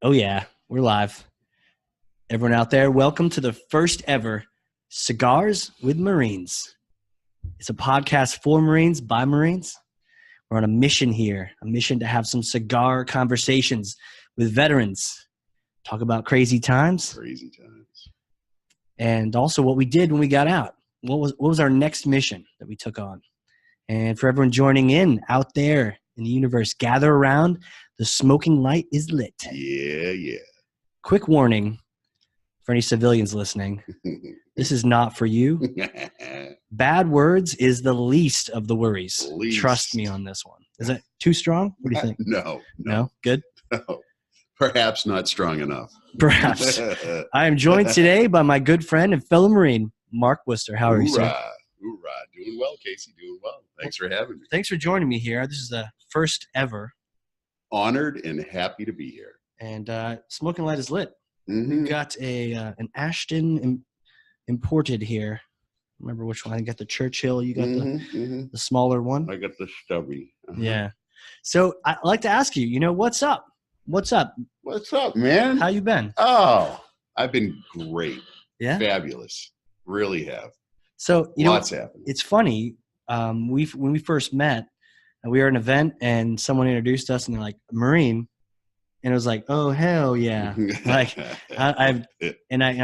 Oh, yeah, we're live. Everyone out there, welcome to the first ever Cigars with Marines. It's a podcast for Marines by Marines. We're on a mission here, a mission to have some cigar conversations with veterans, talk about crazy times. And also what we did when we got out. What was our next mission that we took on? And for everyone joining in out there in the universe, gather around. The smoking light is lit. Yeah. Quick warning for any civilians listening. This is not for you. Bad words is the least of the worries. Trust me on this one. Is that too strong? What do you think? No. Good? No. Perhaps not strong enough. Perhaps. I am joined today by my good friend and fellow Marine, Mark Worcester. How are you, sir? Hoorah. Doing well, Casey. Doing well. Thanks for having me. Thanks for joining me here. This is the first ever. Honored and happy to be here. And smoking light is lit. Mm-hmm. We've got an Ashton imported here. Remember which one? I got the Churchill. You got the smaller one. I got the stubby. Yeah. So I'd like to ask you, what's up? What's up? What's up, man? How you been? Oh, I've been great. Yeah. Fabulous. Really have. So, lots happening. It's funny. When we first met, we were at an event and someone introduced us and they're like, Marine. And it was like, oh, hell yeah. Like I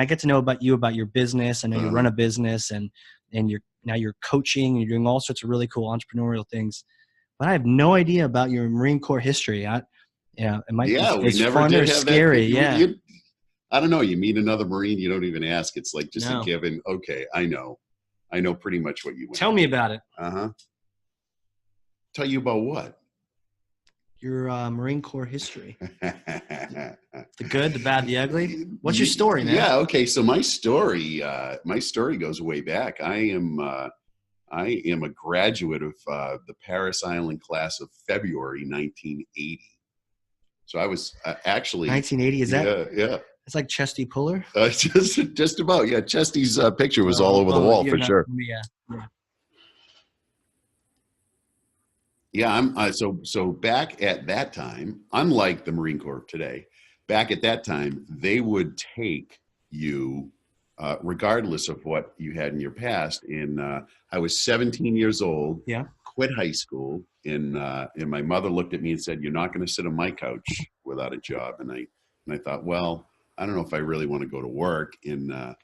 get to know about you, about your business. I know you run a business and you're coaching and you're doing all sorts of really cool entrepreneurial things. But I have no idea about your Marine Corps history. It might be it's fun or scary. I don't know. You meet another Marine, you don't even ask. It's like just a given. Okay, I know pretty much what you went. Tell me about it. Tell you about what? Your Marine Corps history. The good, the bad, the ugly. What's your story, man? Yeah. Okay. So my story goes way back. I am a graduate of the Paris Island class of February 1980. So I was actually 1980. Is that? Yeah. It's like Chesty Puller. Just about. Yeah. Chesty's picture was all over the wall for sure. Yeah. Yeah, I'm so back at that time, unlike the Marine Corps today, back at that time, they would take you regardless of what you had in your past. I was 17 years old, quit high school, and my mother looked at me and said, "You're not going to sit on my couch without a job." And I thought, well, I don't know if I really want to go to work. And a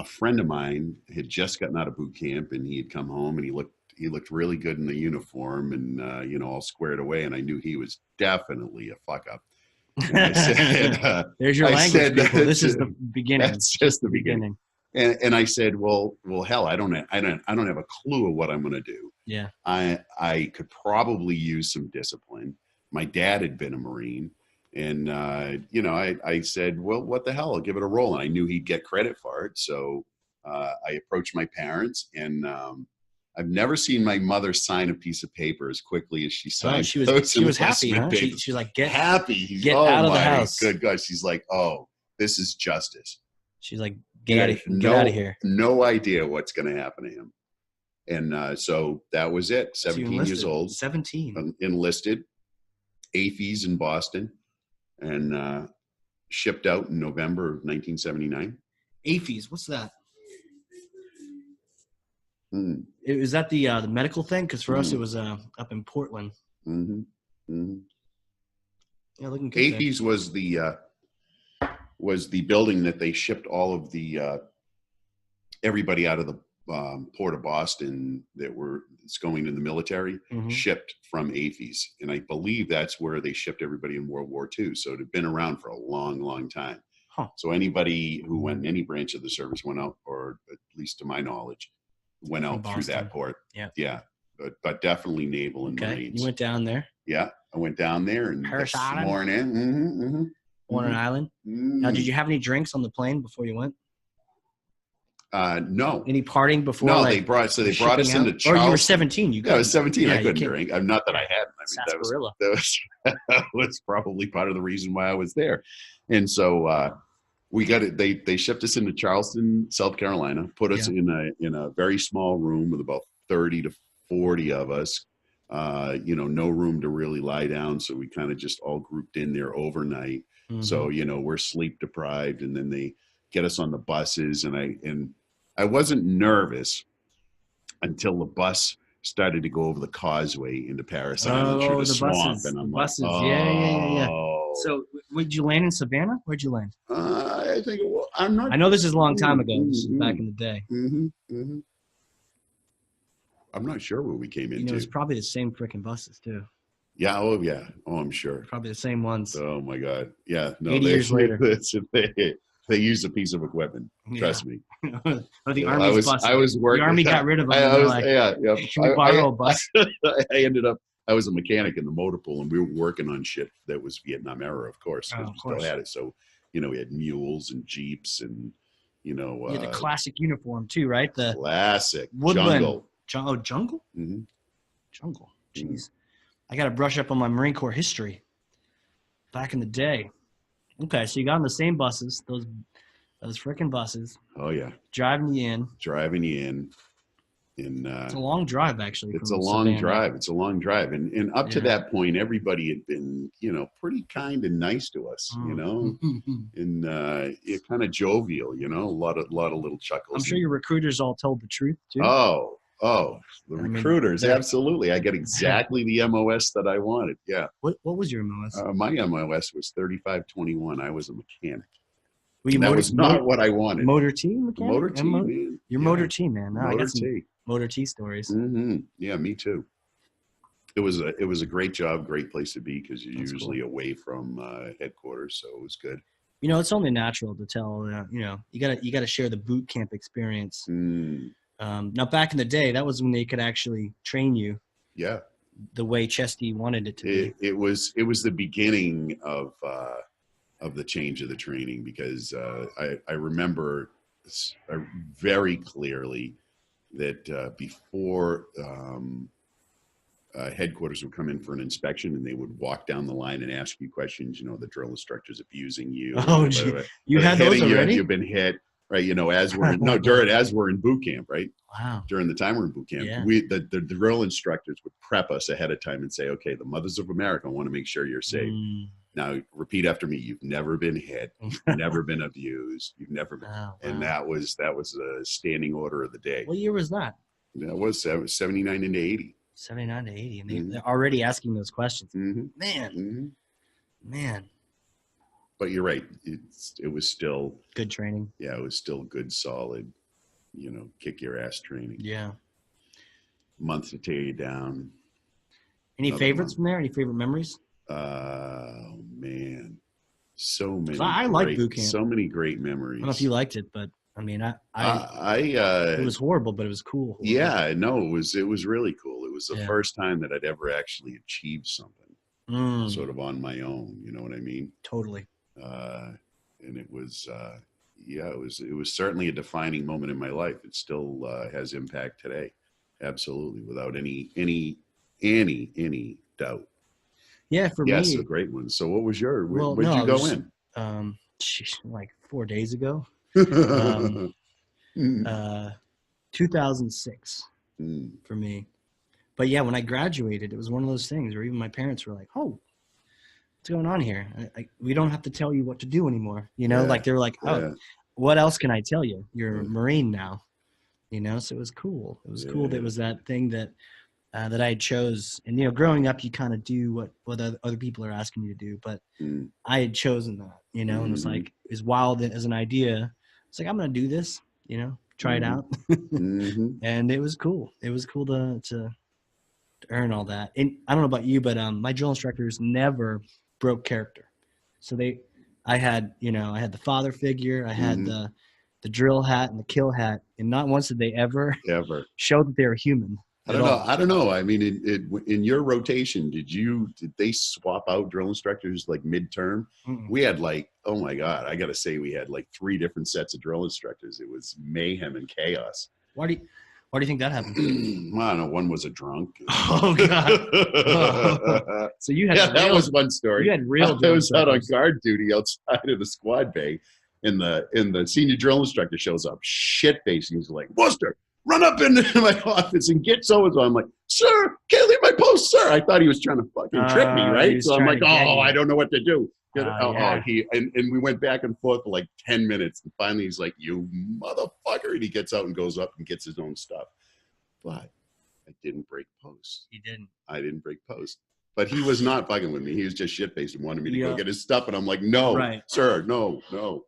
friend of mine had just gotten out of boot camp, and he had come home, and he looked really good in the uniform and, all squared away. And I knew he was definitely a fuck up. And I said, there's your language, people. This is the beginning. That's just the beginning. And I said, well, hell, I don't have a clue of what I'm going to do. Yeah. I could probably use some discipline. My dad had been a Marine. And, I said, well, what the hell? I'll give it a roll. And I knew he'd get credit for it. So I approached my parents, and I've never seen my mother sign a piece of paper as quickly as she signed. She was happy, huh? She like, get out of the house. Good God. She's like, oh, this is justice. She's like, get out of here. No idea what's going to happen to him. And so that was it. 17 years old. 17. Enlisted. AFES in Boston. And shipped out in November of 1979. AFES, what's that? Is that the medical thing? Because for us, it was up in Portland. Yeah, looking good. AFES was the building that they shipped all of the everybody out of the port of Boston that's going to the military, shipped from AFES, and I believe that's where they shipped everybody in World War II. So it had been around for a long, long time. Huh. So anybody who went in any branch of the service went out, or at least to my knowledge, went out through that port. Yeah. But definitely naval and okay. Marines. You went down there? Yeah, I went down there and Paris Island? sworn in. On an island? Now, did you have any drinks on the plane before you went? No. Any partying before? No, they brought us into Charleston. Or you were 17. I was 17. I couldn't drink. Not that I hadn't. Sarsaparilla. That was probably part of the reason why I was there. And so we got it. They shipped us into Charleston, South Carolina, put us in a very small room with about 30 to 40 of us. You know, no room to really lie down. So we kind of just all grouped in there overnight. Mm-hmm. So, you know, we're sleep deprived, and then they get us on the buses. And I wasn't nervous until the bus started to go over the causeway into Paris Island through the swamp. Buses, and I'm the like, buses. oh. Yeah. So would you land in Savannah? Where'd you land? I think, well, I'm not. I know this is a long time ago. This is back in the day. I'm not sure where we came into. You know, it's probably the same freaking buses too. Yeah. Oh, yeah. Oh, I'm sure. Probably the same ones. Oh my God. Yeah. No. 80 years later. They used a piece of equipment. Trust me. Or the Army's bus. I was working. The Army got rid of them. Can we borrow a bus? I ended up. I was a mechanic in the motor pool, and we were working on shit that was Vietnam era, of course, because we still had it. So, you know, we had mules and jeeps, and you know, the classic uniform too, right? The classic woodland jungle. Jungle. Mm-hmm. Jungle. Jeez, I got to brush up on my Marine Corps history. Back in the day. Okay, so you got on the same buses, those freaking buses. Oh yeah. Driving you in. It's a long drive, actually. It's a long drive. And up to that point, everybody had been, you know, pretty kind and nice to us, you know, and it kind of jovial, you know, a lot of little chuckles. I'm sure your recruiters all told the truth too. Oh, the recruiters, absolutely. I got exactly the MOS that I wanted. Yeah. What was your MOS? My MOS was 3521. I was a mechanic. That was not what I wanted. Motor T mechanic? Motor T, man. You're Motor T, man. No, I got some T. Motor T stories. Mm-hmm. Yeah, me too. It was a great job, great place to be, because you're usually away from headquarters, so it was good. You know, it's only natural to tell. You know, you gotta share the boot camp experience. Now, back in the day, that was when they could actually train you. Yeah. The way Chesty wanted it to be. It was the beginning of the change of the training, because I remember very clearly that before headquarters would come in for an inspection, and they would walk down the line and ask you questions. You know, the drill instructor's abusing you. Oh, gee. You had those already? You've been hit. Right, you know, as we're in boot camp, right? Wow. During the time we're in boot camp, the drill instructors would prep us ahead of time and say, "Okay, the mothers of America want to make sure you're safe. Now, repeat after me. You've never been hit. You've never been abused. You've never been." Wow. And that was a standing order of the day. What year was that? That was 79 into 80. 79 to 80, and they're already asking those questions. Man. But you're right. It was still good training. Yeah, it was still good, solid, you know, kick your ass training. Yeah. Month to tear you down. Any favorites from there? Any favorite memories? Man, so many. I like boot camp. So many great memories. I don't know if you liked it, but I mean, it was horrible, but it was cool. Yeah, no, it was really cool. It was the first time that I'd ever actually achieved something, sort of on my own. You know what I mean? Totally. And it was, it was certainly a defining moment in my life. It still has impact today, absolutely, without any doubt. Yeah, for me, yes, a great one. So, what was your? Where did you go in? Like 4 days ago. 2006 for me. But yeah, when I graduated, it was one of those things where even my parents were like, "Oh, what's going on here? We don't have to tell you what to do anymore." You know, like they were like, "Oh, what else can I tell you? You're a Marine now." You know, so it was cool. It was cool. That was that thing that I chose. And, you know, growing up, you kind of do what other people are asking you to do. But I had chosen that, you know, and it was like, as wild as an idea. It's like, I'm going to do this, you know, try it out. And it was cool. It was cool to earn all that. And I don't know about you, but my drill instructors never broke character. So I had the father figure. I had the drill hat and the kill hat. And not once did they ever show that they were human. I don't know. I mean, in your rotation, did they swap out drill instructors like midterm? We had like, oh my God, I got to say, we had like 3 different sets of drill instructors. It was mayhem and chaos. Why do you think that happened? I don't know. One was a drunk. Oh God. Oh. So you had that was one story. You had real. I was out on guard duty outside of the squad bay, and the senior drill instructor shows up, shit faced. He was like, "Worcester, run up into my office and get so-and-so. I'm like, sir, can't leave my post, sir. I thought he was trying to fucking trip me, right? So I'm like, oh, I don't know what to do. And we went back and forth for like 10 minutes. And finally he's like, you motherfucker. And he gets out and goes up and gets his own stuff. But I didn't break post. You didn't. I didn't break post. But he was not fucking with me. He was just shit-faced and wanted me to go get his stuff. And I'm like, no, sir, no.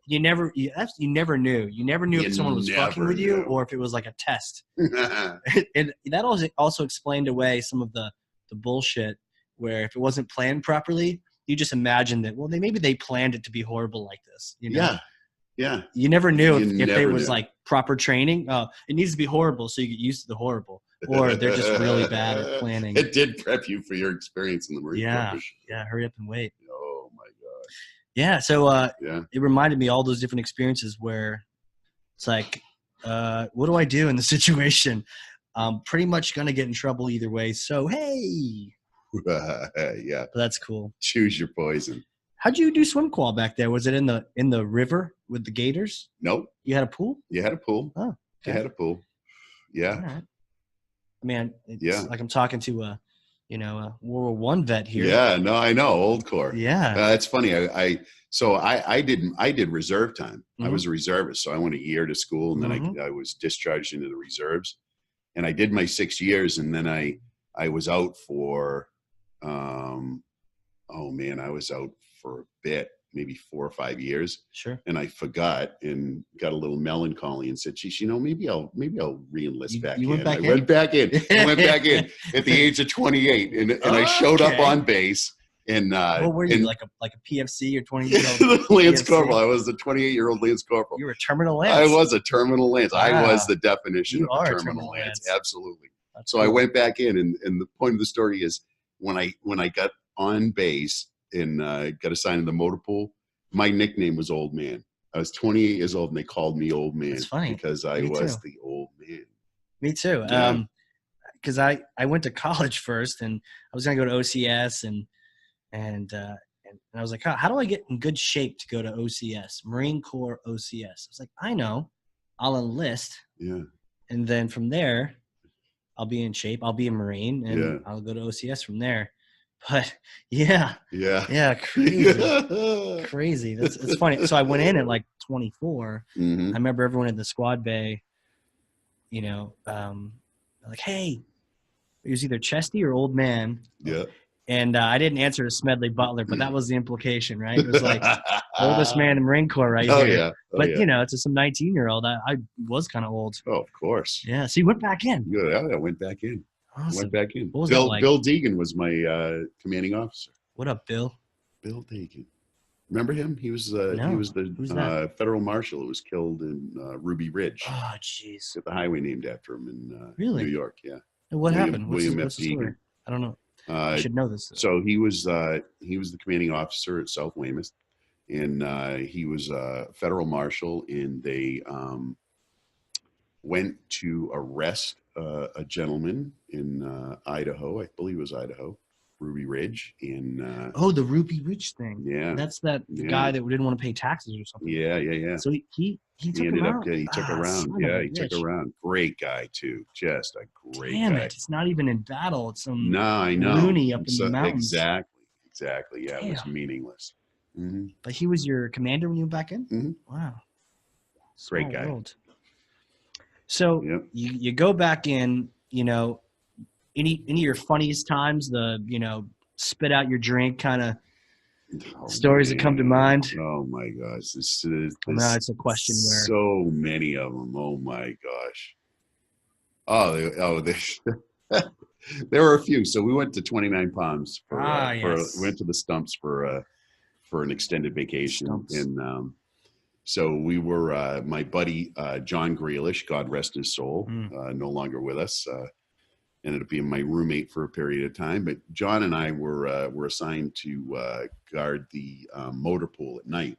You never knew. You never knew if someone was fucking with you or if it was like a test. And that also explained away some of the bullshit where if it wasn't planned properly, you just imagined that, well, maybe they planned it to be horrible like this. You know? Yeah. You never knew if it was like proper training. It needs to be horrible so you get used to the horrible. Or they're just really bad at planning. It did prep you for your experience in the Marine Corps. Yeah, hurry up and wait. Oh, my God. Yeah, so it reminded me all those different experiences where it's like, what do I do in the situation? I'm pretty much going to get in trouble either way. So, hey. Yeah. But that's cool. Choose your poison. How'd you do swim qual back there? Was it in the river with the gators? Nope. You had a pool? You had a pool. Oh, okay. You had a pool. Yeah. All right. Man, it's like I'm talking to a World War I vet here. Yeah, no, I know, old Corps. Yeah, it's funny. I did reserve time. I was a reservist, so I went a year to school, and then I was discharged into the reserves, and I did my 6 years, and then I was out for, I was out for a bit. Maybe 4 or 5 years. Sure. And I forgot and got a little melancholy and said, geez, maybe I'll re-enlist back in. I went back in at the age of 28 and I showed up on base and what were you, like a PFC or 20-year-old? Lance Corporal. I was the 28-year-old Lance Corporal. You were a terminal Lance. I was a terminal Lance. Wow. I was the definition of a terminal Lance. Absolutely. So cool. I went back in and the point of the story is when I got on base and got assigned in the motor pool, my nickname was Old Man. I was 28 years old, and they called me Old Man. That's funny. Because I was the old man. Me too. Because I went to college first, and I was going to go to OCS, and I was like, how do I get in good shape to go to OCS, Marine Corps OCS? I was like, I know. I'll enlist. Yeah. And then from there, I'll be in shape. I'll be a Marine, and I'll go to OCS from there. But yeah, crazy. It's funny. So I went in at like 24. I remember everyone in the squad bay, like, hey, it was either Chesty or Old Man. Yeah. And I didn't answer to Smedley Butler, but that was the implication, right? It was like oldest man in the Marine Corps right here. Yeah. But it's some 19-year-old. I was kind of old. Oh, of course. Yeah. So you went back in. Yeah, I went back in. Awesome. Went back in. What was that like? Bill Deegan was my commanding officer. What up, Bill? Bill Deegan. Remember him? He was the federal marshal who was killed in Ruby Ridge. Oh, jeez. Got the highway named after him in New York. Yeah. And what happened? William F. What's the story? I don't know. I should know this. So he was the commanding officer at South Weymouth, and he was a federal marshal, and they went to arrest a gentleman in Idaho. I believe it was Idaho, Ruby Ridge. And the Ruby Ridge thing. Yeah, that's the guy that didn't want to pay taxes or something. Yeah. So he took ended him up. Yeah, he took around. Yeah, he took around. Great guy too. Just a great guy. Damn it! It's not even in battle. It's some I know. loony up in the mountains. Exactly. Yeah, Damn. It was meaningless. Mm-hmm. But he was your commander when you went back in. Mm-hmm. Wow. Great guy. World. So you go back in, any of your funniest times, spit out your drink kind of stories that come to mind? Oh my gosh. This no, it's a question where so many of them. Oh my gosh. There were a few. So we went to 29 Palms we went to the Stumps for an extended vacation. Stumps. And so we were, my buddy, John Grealish, God rest his soul, no longer with us, ended up being my roommate for a period of time. But John and I were assigned to guard the motor pool at night.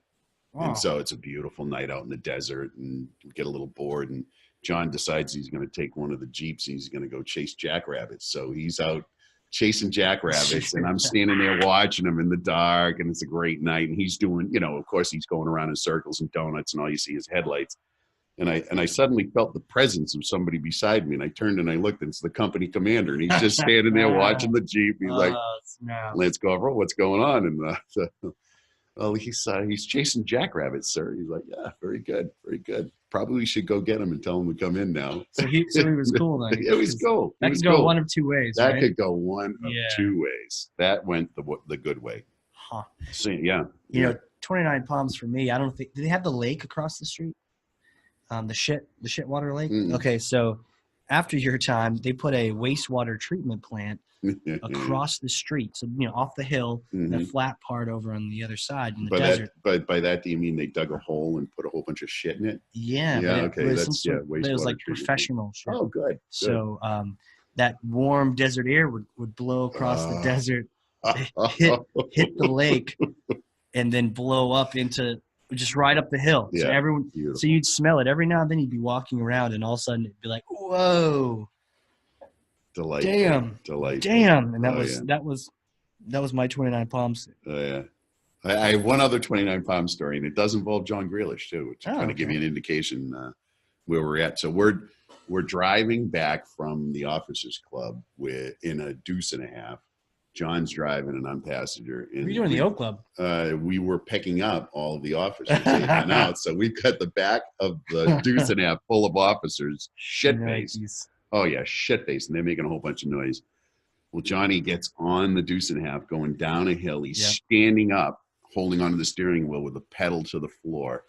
Wow. And so it's a beautiful night out in the desert, and we get a little bored. And John decides he's going to take one of the Jeeps and he's going to go chase jackrabbits. So he's out chasing jackrabbits, and I'm standing there watching him in the dark, and it's a great night. And he's doing, of course, he's going around in circles and donuts, and all you see is headlights. And I suddenly felt the presence of somebody beside me, and I turned and I looked, and it's the company commander, and he's just standing there watching the Jeep. He's like, "Lance Corporal, what's going on?" And well, he's chasing jackrabbits, sir. He's like, "Yeah, very good, very good. Probably we should go get him and tell him to come in now." So he was cool then. It was cool. That could go one of two ways. That right? could go one of two ways. That went the good way. Huh. So, yeah. You know, 29 Palms for me. I don't think. Do they have the lake across the street? The shit water lake. Mm-mm. Okay, so after your time, they put a wastewater treatment plant across the street. So off the hill, the flat part over on the other side in the desert. But by that, do you mean they dug a hole and put a whole bunch of shit in it? Yeah. Okay. That's it was like professional shit. Oh, good. So that warm desert air would blow across the desert, hit the lake, and then blow up into just right up the hill. Yeah, so everyone, beautiful. So you'd smell it every now and then. You'd be walking around, and all of a sudden it'd be like, "Whoa, delightful, damn!" And that was my 29 Palms. Oh yeah, I have one other 29 Palm story, and it does involve John Grealish too, which kind of give you an indication where we're at. So we're driving back from the Officers Club in a deuce and a half. John's driving and I'm passenger. What are you doing in the Oak Club? We were picking up all of the officers in and out. So we've got the back of the deuce and a half full of officers, shit-faced. Oh, yeah, shit-faced. And they're making a whole bunch of noise. Well, Johnny gets on the deuce and a half going down a hill. He's standing up, holding onto the steering wheel with the pedal to the floor.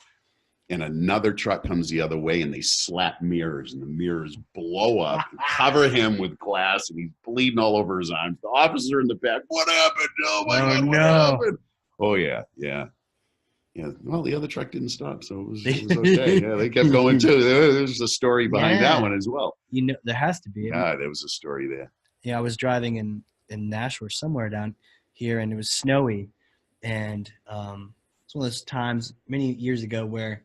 And another truck comes the other way, and they slap mirrors, and the mirrors blow up and cover him with glass, and he's bleeding all over his arms. The officer in the back, "What happened? Oh, my God, what happened?" Oh, yeah. Well, the other truck didn't stop, so it was okay. Yeah, they kept going, too. There's a story behind that one as well. There has to be. Yeah, there was a story there. Yeah, I was driving in Nashville, somewhere down here, and it was snowy. And it's one of those times many years ago where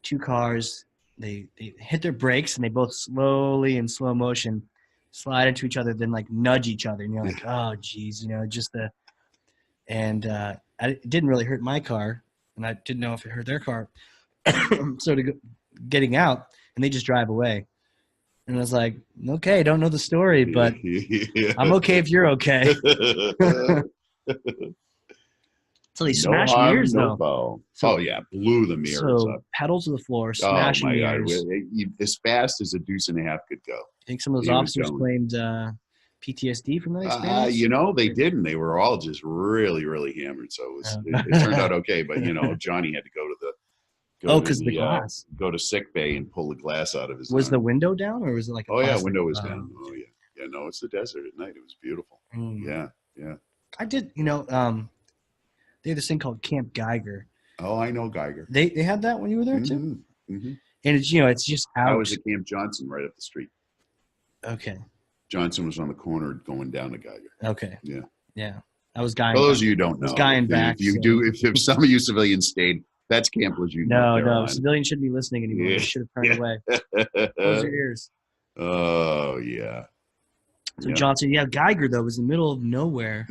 two cars, they hit their brakes and they both slowly in slow motion slide into each other, then like nudge each other. And you're like, oh, geez, it didn't really hurt my car, and I didn't know if it hurt their car. So getting out, and they just drive away. And I was like, okay, don't know the story, but I'm okay if you're okay. So they smashed mirrors, though. So, blew the mirrors up. Pedal to the floor, smashing mirrors. God. As fast as a deuce and a half could go. I think some of those officers claimed PTSD from that experience? They didn't. They were all just really, really hammered. So it turned out okay. But, Johnny had to go to the glass. Go to sick bay and pull the glass out of his arm. The window down, or was it like a plastic? Window was down. Oh, yeah. Yeah, no, it's the desert at night. It was beautiful. Yeah. I did, they had this thing called Camp Geiger. Oh, I know Geiger. They had that when you were there too? Mm-hmm. And it's just out. I was at Camp Johnson right up the street. Okay. Johnson was on the corner going down to Geiger. Okay. Yeah. Yeah. I was Guy. For those of you who don't know. Guy in back. If some of you civilians stayed, that's Camp Lejeune. No. Civilians shouldn't be listening anymore. Yeah. They should have turned away. Close your ears. Oh, yeah. So Johnson, Geiger, though, was in the middle of nowhere,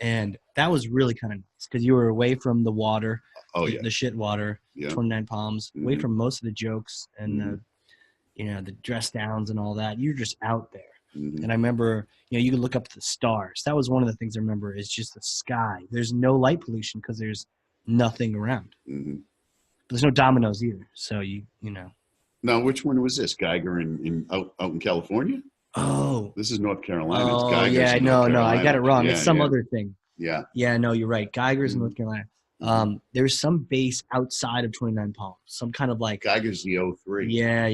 and that was really kind of nice because you were away from the water, the shit water, 29 Palms, away from most of the jokes and the dress downs and all that. You're just out there. And I remember, you could look up at the stars. That was one of the things I remember is just the sky. There's no light pollution because there's nothing around. But there's no dominoes either. So you know. Now, which one was this? Geiger out in California? Oh, this is North Carolina. Oh, Geiger's no, I got it wrong. It's some other thing. Yeah. Yeah, no, you're right. Geiger's in North Carolina. There's some base outside of 29 Palms, some kind of like Geiger's the 03. Yeah.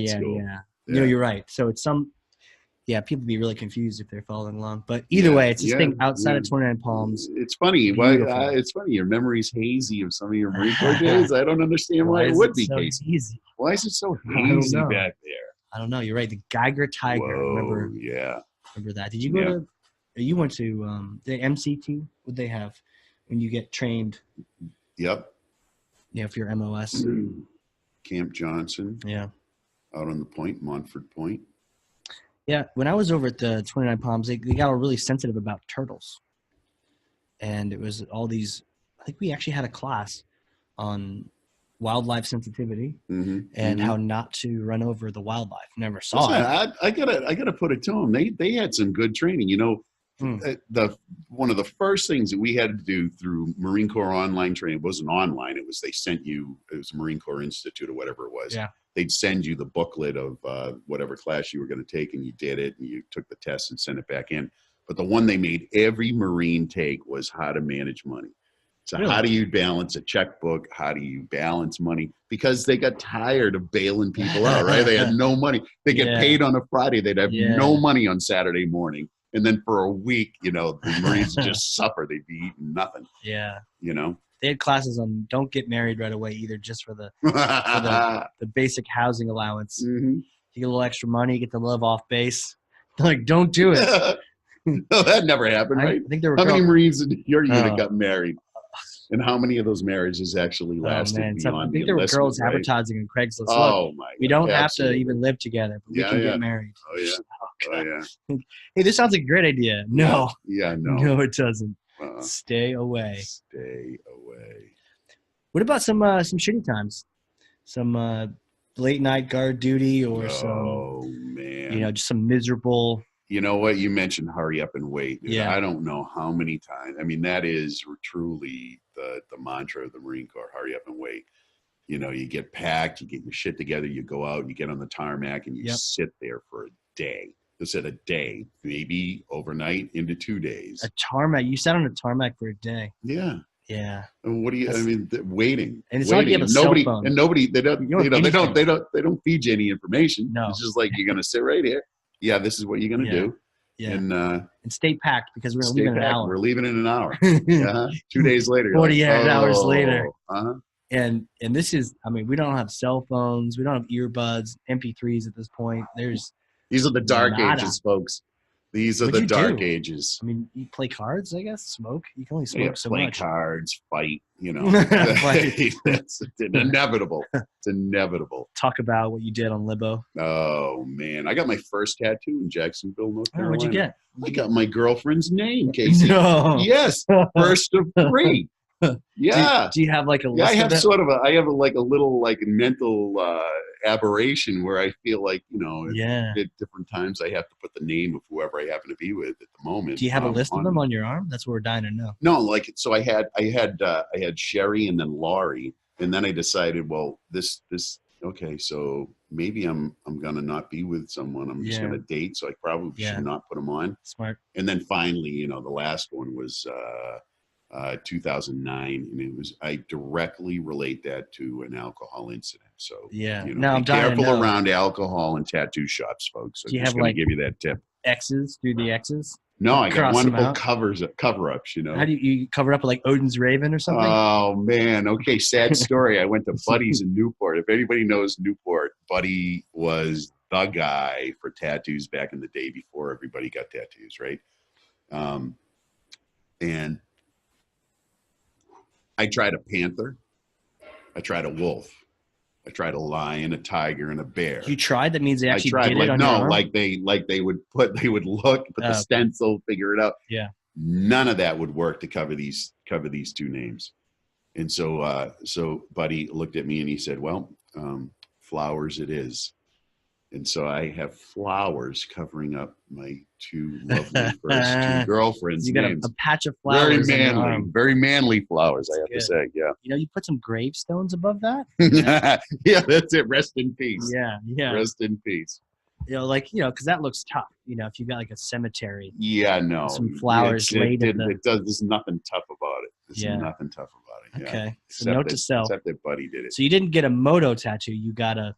No, you're right. So it's people be really confused if they're following along. But either way, it's this thing outside of 29 Palms. It's funny. It's funny. Your memory's hazy of some of your Marine Corps days. I don't understand why it would be so hazy. Why is it so hazy back there? I don't know. You're right. The Geiger Tiger. Remember that? Did you go to? You went to the MCT. What they have when you get trained? Yep. Yeah, for your MOS. Camp Johnson. Yeah. Out on the point, Montford Point. Yeah, when I was over at the 29 Palms, they got really sensitive about turtles, and it was all these. I think we actually had a class on wildlife sensitivity and how not to run over the wildlife. Never saw it. I gotta put it to them. They had some good training. You know, one of the first things that we had to do through Marine Corps online training, it wasn't online. It was they sent you. It was Marine Corps Institute or whatever it was. Yeah. They'd send you the booklet of whatever class you were going to take, and you did it, and you took the test and sent it back in. But the one they made every Marine take was how to manage money. So Really? how do you balance a checkbook? How do you balance money? Because they got tired of bailing people out, right? They had no money. They get paid on a Friday. They'd have no money on Saturday morning. And then for a week, you know, the Marines just suffer. They'd be eating nothing. Yeah. You know? They had classes on don't get married right away either, just for the basic housing allowance. You get a little extra money, you get the love off base. They're like, don't do it. No, that never happened, right? I think there were how many Marines in your unit got married? And how many of those marriages actually lasted beyond I think there were girls advertising on Craigslist. Oh, look, my God. We don't have to even live together, but we can get married. Oh, yeah. Oh, yeah. Hey, this sounds like a great idea. No. Yeah, no. No, it doesn't. Stay away. Stay away. What about some shitty times? Some late night guard duty or man. You know, just some miserable. You know what? You mentioned hurry up and wait. Dude. Yeah. I don't know how many times. I mean, that is truly the mantra of the Marine Corps, hurry up and wait. You know, you get packed, you get your shit together, you go out, you get on the tarmac, and you sit there for a day. Instead a day, maybe overnight into 2 days. A tarmac. You sat on a tarmac for a day. Yeah. Yeah. And what do you? I mean, waiting. And it's not like you have a cell phone. And nobody. They don't. They don't feed you any information. No. It's just like you're gonna sit right here. Yeah, this is what you're gonna do. Yeah. And stay packed because we're gonna leave in an hour. We're leaving in an hour. 2 days later. 48 hours later. Uh-huh. And this is. I mean, we don't have cell phones. We don't have earbuds, MP3s at this point. These are the dark ages, folks. These are the dark ages. I mean, you play cards, I guess. Smoke. You can only smoke so much. Play cards, fight. You know, it's inevitable. It's inevitable. Talk about what you did on Libo. Oh man, I got my first tattoo in Jacksonville, North Carolina. What'd you get? I got my girlfriend's name, Casey. No. Yes, first of 3. Yeah. Do you have like a list? I have a little mental aberration where I feel like, you know, at different times I have to put the name of whoever I happen to be with at the moment. Do you have a list of them on your arm? That's what we're dying to know. No, so I had Sherry and then Laurie, and then I decided, well, this okay, so maybe I'm gonna not be with someone. I'm just gonna date, so I probably should not put them on. Smart. And then finally, you know, the last one was 2009, and I directly relate that to an alcohol incident. So you know, be careful around alcohol and tattoo shops, folks. I'm just going to give you that tip. X's through the X's? No, I got wonderful cover-ups. You know, how do you cover up like Odin's Raven or something? Oh man, okay, sad story. I went to Buddy's in Newport. If anybody knows Newport, Buddy was the guy for tattoos back in the day before everybody got tattoos, right? And I tried a panther, I tried a wolf, I tried a lion, a tiger, and a bear. You tried? That means they actually did it on your arm? like they would look, put the stencil, figure it out. Yeah. None of that would work to cover these 2 names. And so Buddy looked at me and he said, well, flowers it is. And so I have flowers covering up my 2 lovely first 2 girlfriends' you got names. A patch of flowers. Very manly flowers, I have to say. Yeah. You know, you put some gravestones above that. Yeah, that's it. Rest in peace. Yeah. Rest in peace. You know, because that looks tough. You know, if you got like a cemetery. Yeah, no. Some flowers laid in it does. There's nothing tough about it. There's nothing tough about it. Okay. So note to self. Except that Buddy did it. So you didn't get a moto tattoo. You got an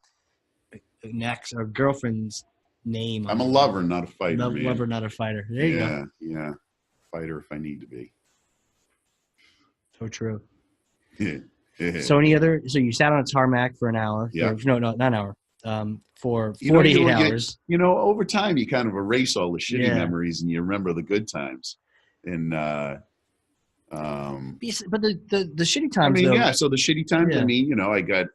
ex or girlfriend's name. I'm a lover, not a fighter. Lover, not a fighter. There you go. Yeah. Fighter if I need to be. So true. So you sat on a tarmac for an hour. Yeah. No, not an hour. For 48 hours. You know, over time you kind of erase all the shitty memories and you remember the good times. And but the shitty times. I mean, so the shitty times. I mean, you know, I got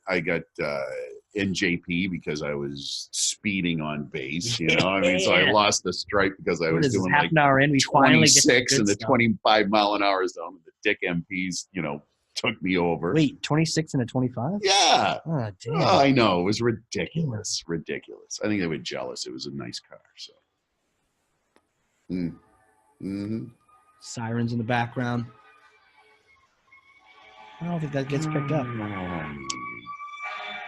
NJP because I was speeding on base. You know, I mean, so I lost the stripe because I was doing like an hour in. We 26 and the 25 mile an hour zone. The Dick MPs, you know, took me over. Wait, 26 and a 25? Yeah. Oh, damn. Oh, I know. It was ridiculous. Ridiculous. I think they were jealous. It was a nice car. So. Mm-hmm. Sirens in the background. I don't think that gets picked up.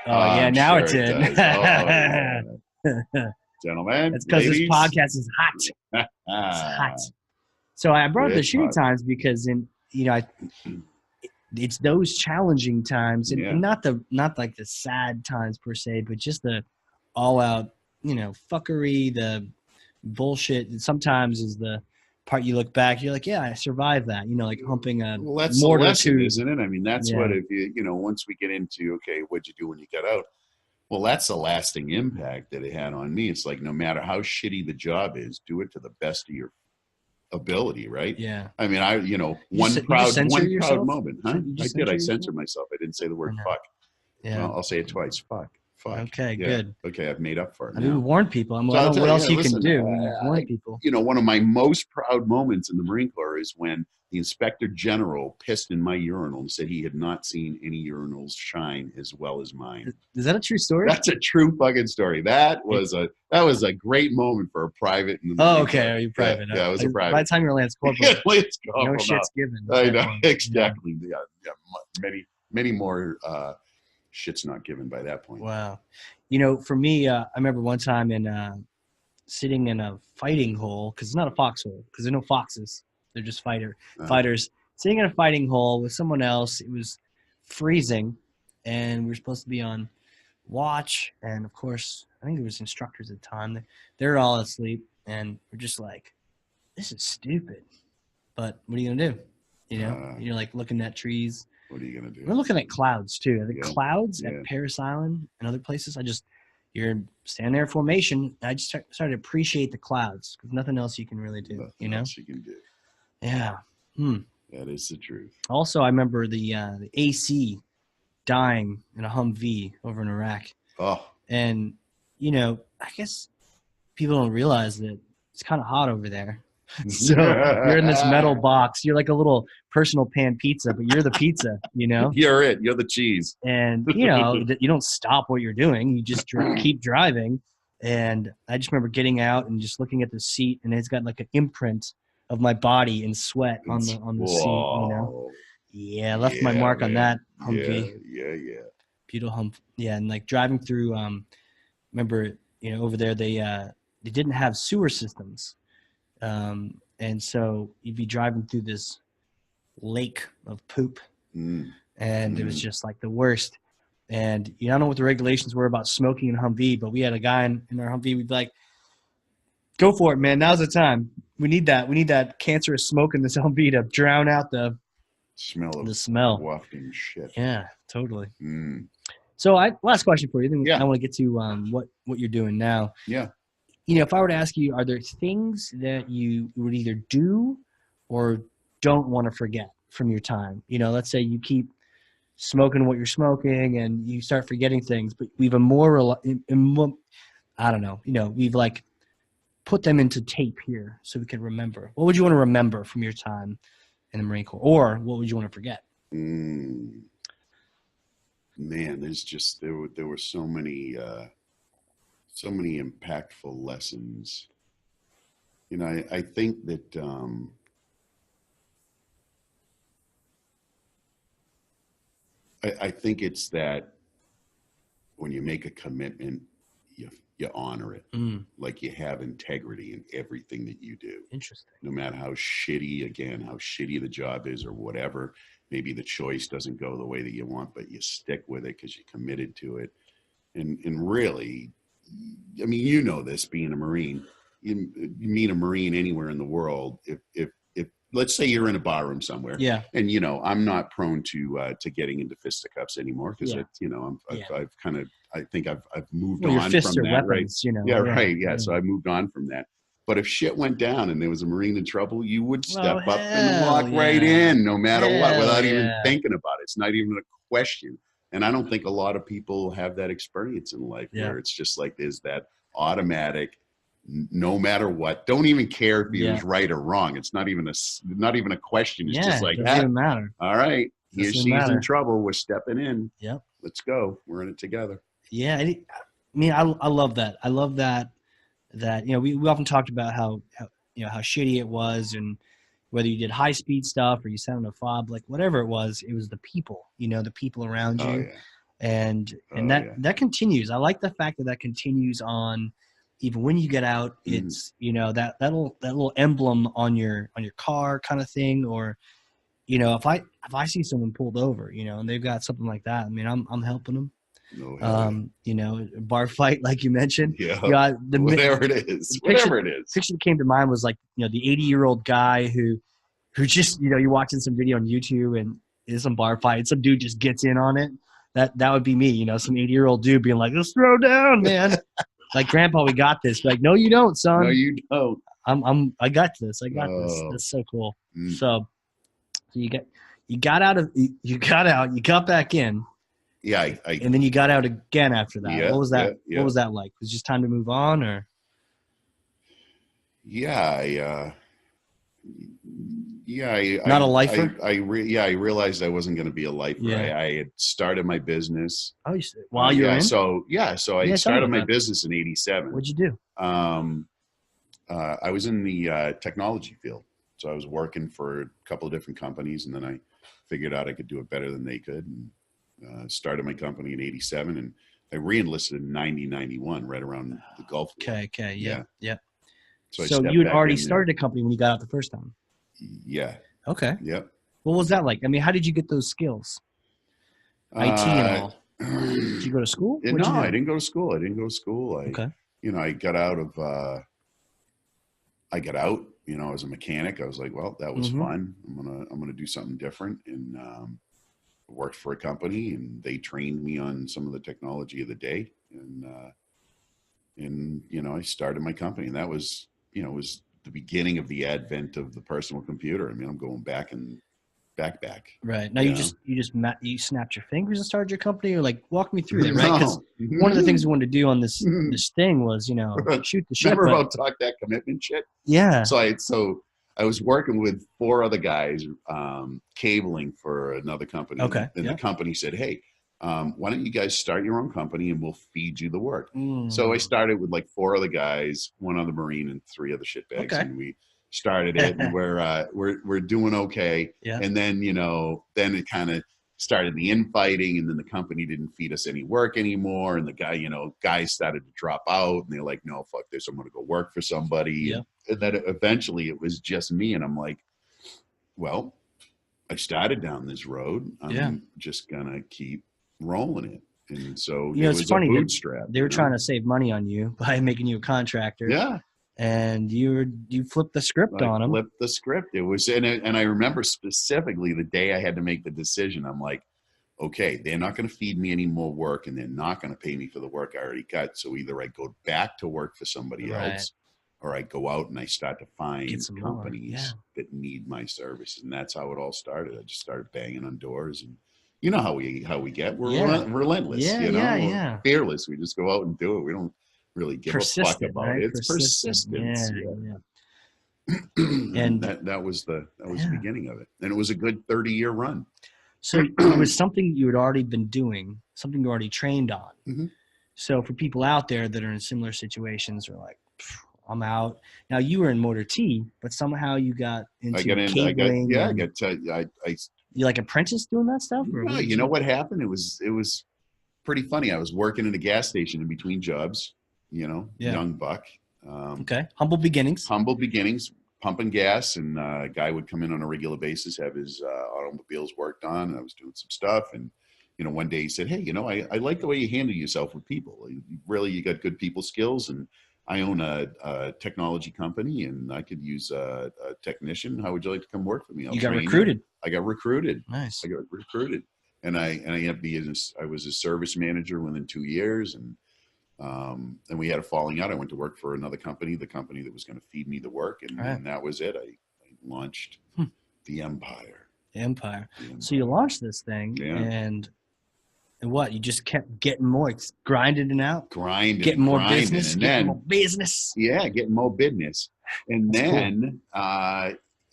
Oh, yeah, now sure it did. Does. Yeah. Gentlemen, it's because this ladies. podcast is hot. It's hot. So I brought up the shitty times because it's those challenging times, and not like the sad times per se, but just the all out, fuckery, the bullshit. Sometimes is the part you look back, you're like, yeah, I survived that. Like humping a that's mortar the lesson, tube. isn't it? I mean, that's what if once we get into what'd you do when you got out? Well, that's the lasting impact that it had on me. It's like no matter how shitty the job is, do it to the best of your ability, right? Yeah. I mean, one proud moment, huh? I did. I censored myself. I didn't say the word fuck. Yeah. Well, I'll say it twice. Fuck. Okay, good. Okay, I've made up for it. I mean, we warn people. I don't know what else you can do. Warn people. One of my most proud moments in the Marine Corps is when the Inspector General pissed in my urinal and said he had not seen any urinals shine as well as mine. Is that a true story? That's a true fucking story. That was a great moment for a private. In the Marine Corps. You private. Yeah, it was a private. By the time you're Lance Corporal, no shit's given. I know exactly. Yeah, many more. Shit's not given by that point. Wow. For me, I remember one time sitting in a fighting hole, because it's not a foxhole, because there's no foxes. They're just fighters. Sitting in a fighting hole with someone else. It was freezing, and we were supposed to be on watch. And, of course, I think there was instructors at the time. They're all asleep, and we're just like, this is stupid. But what are you going to do? You're like looking at trees. What are you going to do? We're looking at clouds, too. The clouds at Paris Island and other places, you're standing there in formation. I just started to appreciate the clouds because nothing else you can really do. Nothing else you can do. Yeah. That is the truth. Also, I remember the AC dying in a Humvee over in Iraq. Oh. And, I guess people don't realize that it's kind of hot over there. So you're in this metal box. You're like a little personal pan pizza, but you're the pizza, You're it. You're the cheese. And, you don't stop what you're doing. You just keep driving. And I just remember getting out and just looking at the seat, and it's got like an imprint of my body in sweat on the seat, Yeah, I left my mark on that Humvee. Yeah. Beautiful Humvee. Yeah, and like driving through, remember, over there, they didn't have sewer systems. And so you'd be driving through this lake of poop, and it was just like the worst. And I don't know what the regulations were about smoking in Humvee, but we had a guy in our Humvee. We'd be like, "Go for it, man! Now's the time. We need that. We need that cancerous smoke in this Humvee to drown out the smell. Wafting shit." Yeah, totally. So, last question for you. Then I want to get to what you're doing now. Yeah. If I were to ask you, are there things that you would either do or don't want to forget from your time? Let's say you keep smoking what you're smoking and you start forgetting things, but we've we've like put them into tape here so we can remember. What would you want to remember from your time in the Marine Corps, or what would you want to forget? Man, there's just there were so many impactful lessons. I think that I think it's that when you make a commitment, you honor it. Like you have integrity in everything that you do. Interesting. No matter how shitty the job is or whatever, maybe the choice doesn't go the way that you want, but you stick with it because you're committed to it. And really, I mean, this being a Marine, you meet a Marine anywhere in the world. If let's say you're in a bar room somewhere, and I'm not prone to getting into fisticuffs anymore because I think I've moved on from that, weapons, right? So I moved on from that. But if shit went down and there was a Marine in trouble, you would step up and walk right in, no matter what, without even thinking about it. It's not even a question. And I don't think a lot of people have that experience in life where it's just like there's that automatic, no matter what, don't even care if he was right or wrong. It's not even a question. It's just like, doesn't even matter. All right, Here Doesn't she's matter. in trouble. We're stepping in. Yep. Let's go. We're in it together. Yeah. I mean, I love that. I love that, we often talked about how how shitty it was, and whether you did high speed stuff or you sat on a fob, like whatever it was the people, the people around Oh, you. yeah. And Oh, yeah. that continues. I like the fact that continues on even when you get out. It's that little emblem on your car kind of thing. Or if I see someone pulled over, and they've got something like that, I mean, I'm helping them. Bar fight, like you mentioned. Yeah. Whatever it is. Whatever it is. Picture that came to mind was like, the 80-year-old guy who just, you're watching some video on YouTube and there's some bar fight, and some dude just gets in on it. That would be me, some 80-year-old dude being like, let's throw down, man. Like, Grandpa, we got this. Like, no, you don't, son. No, you don't. I got this. I got this. That's so cool. So you got out, you got back in. Yeah. And then you got out again after that. Yeah, what was that? Yeah. What was that like? Was it just time to move on, or? Yeah. Not a lifer? I realized I wasn't going to be a lifer. Yeah. I had started my business. Oh, while you're in? So I started my business in 87. What'd you do? I was in the technology field. So I was working for a couple of different companies, and then I figured out I could do it better than they could, and started my company in 87, and I re-enlisted in 91, right around the Gulf War. Okay. Yeah. So you had already started a company when you got out the first time? Yeah. Okay. Yep. What was that like? I mean, how did you get those skills? IT and all. Did you go to school? No, I didn't go to school. Okay. I got out as a mechanic. I was like, well, that was fun. I'm gonna do something different, and worked for a company, and they trained me on some of the technology of the day, and I started my company, and that was it was the beginning of the advent of the personal computer. I mean, I'm going back. Right. Now you snapped your fingers and started your company, or like, walk me through that, right? Because one of the things we wanted to do on this thing was, shoot the shit. Remember about talk that commitment shit? Yeah. So I was working with 4 other guys, cabling for another company. Okay. And the company said, hey, why don't you guys start your own company and we'll feed you the work. Mm. So I started with like 4 other guys, 1 other Marine and 3 other shitbags. Okay. And we started it, and we're doing okay. Yeah. And then, then it kind of started the infighting, and then the company didn't feed us any work anymore. And the guys started to drop out, and they're like, no, fuck this. I'm going to go work for somebody. Yeah. And then eventually it was just me. And I'm like, well, I started down this road. I'm just going to keep rolling it. And so it was funny, a bootstrap. They were trying to save money on you by making you a contractor. Yeah. And you flipped the script on them. Flipped the script. It was, and I remember specifically the day I had to make the decision. I'm like, okay, they're not going to feed me any more work, and they're not going to pay me for the work I already got. So either I go back to work for somebody else, or I go out and I start to find companies that need my services. And that's how it all started. I just started banging on doors, and you know how we get. We're relentless. We're fearless. We just go out and do it. We don't really give a fuck about it. It's persistence. And that was the beginning of it. And it was a good 30-year run. So it was something you had already been doing, something you already trained on. Mm-hmm. So for people out there that are in similar situations, are like, I'm out. Now you were in Motor T, but somehow you got into cabling. You like apprentice doing that stuff? Or no, you know what happened? It was pretty funny. I was working in a gas station in between jobs, young buck. Okay. Humble beginnings, pumping gas, and a guy would come in on a regular basis, have his automobiles worked on, and I was doing some stuff. And, one day he said, hey, I like the way you handle yourself with people. You got good people skills, and I own a technology company, and I could use a technician. How would you like to come work for me? You got recruited. I got recruited. Nice. I got recruited, and I was a service manager within 2 years, and we had a falling out. I went to work for another company, the company that was going to feed me the work, and that was it. I launched the Empire. So you launched this thing, and what? You just kept getting more, grinding it out, getting more business, and then, getting more business. Yeah, getting more business. And That's then,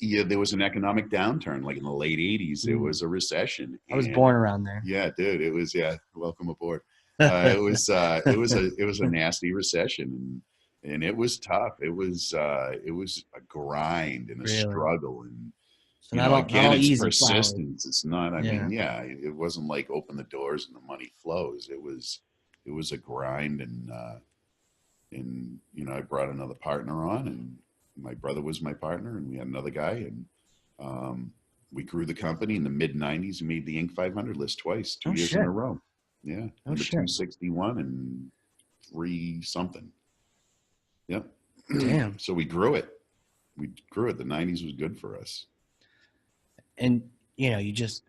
yeah, there was an economic downturn, like in the late 80s. There was a recession. I was born around there. Yeah, dude, it was, yeah, welcome aboard. It was a nasty recession, and it was tough. It was a grind and a struggle, and so again, it's persistence. It's not. I mean, yeah, it wasn't like open the doors and the money flows. It was a grind, and I brought another partner on, and my brother was my partner, and we had another guy, and we grew the company in the mid '90s and made the Inc. 500 list twice, 2 years in a row. Yeah, number 261 and 3 something. Yep. Damn. So we grew it. The '90s was good for us. And you just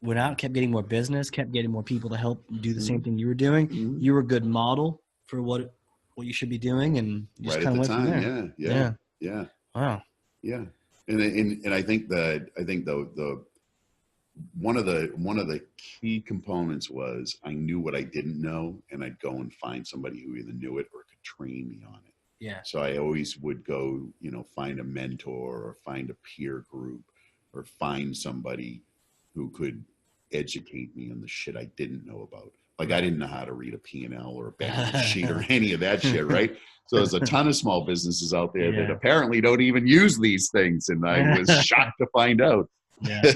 went out, kept getting more business, kept getting more people to help do the same thing you were doing. You were a good model for what you should be doing, and you just kind of went from there. Yeah. Wow. Yeah. And I think the one of the key components was I knew what I didn't know, and I'd go and find somebody who either knew it or could train me on it. Yeah. So I always would go, find a mentor or find a peer group or find somebody who could educate me on the shit I didn't know about. Like I didn't know how to read a P&L or a balance sheet or any of that shit, right? So there's a ton of small businesses out there that apparently don't even use these things, and I was shocked to find out. Yeah.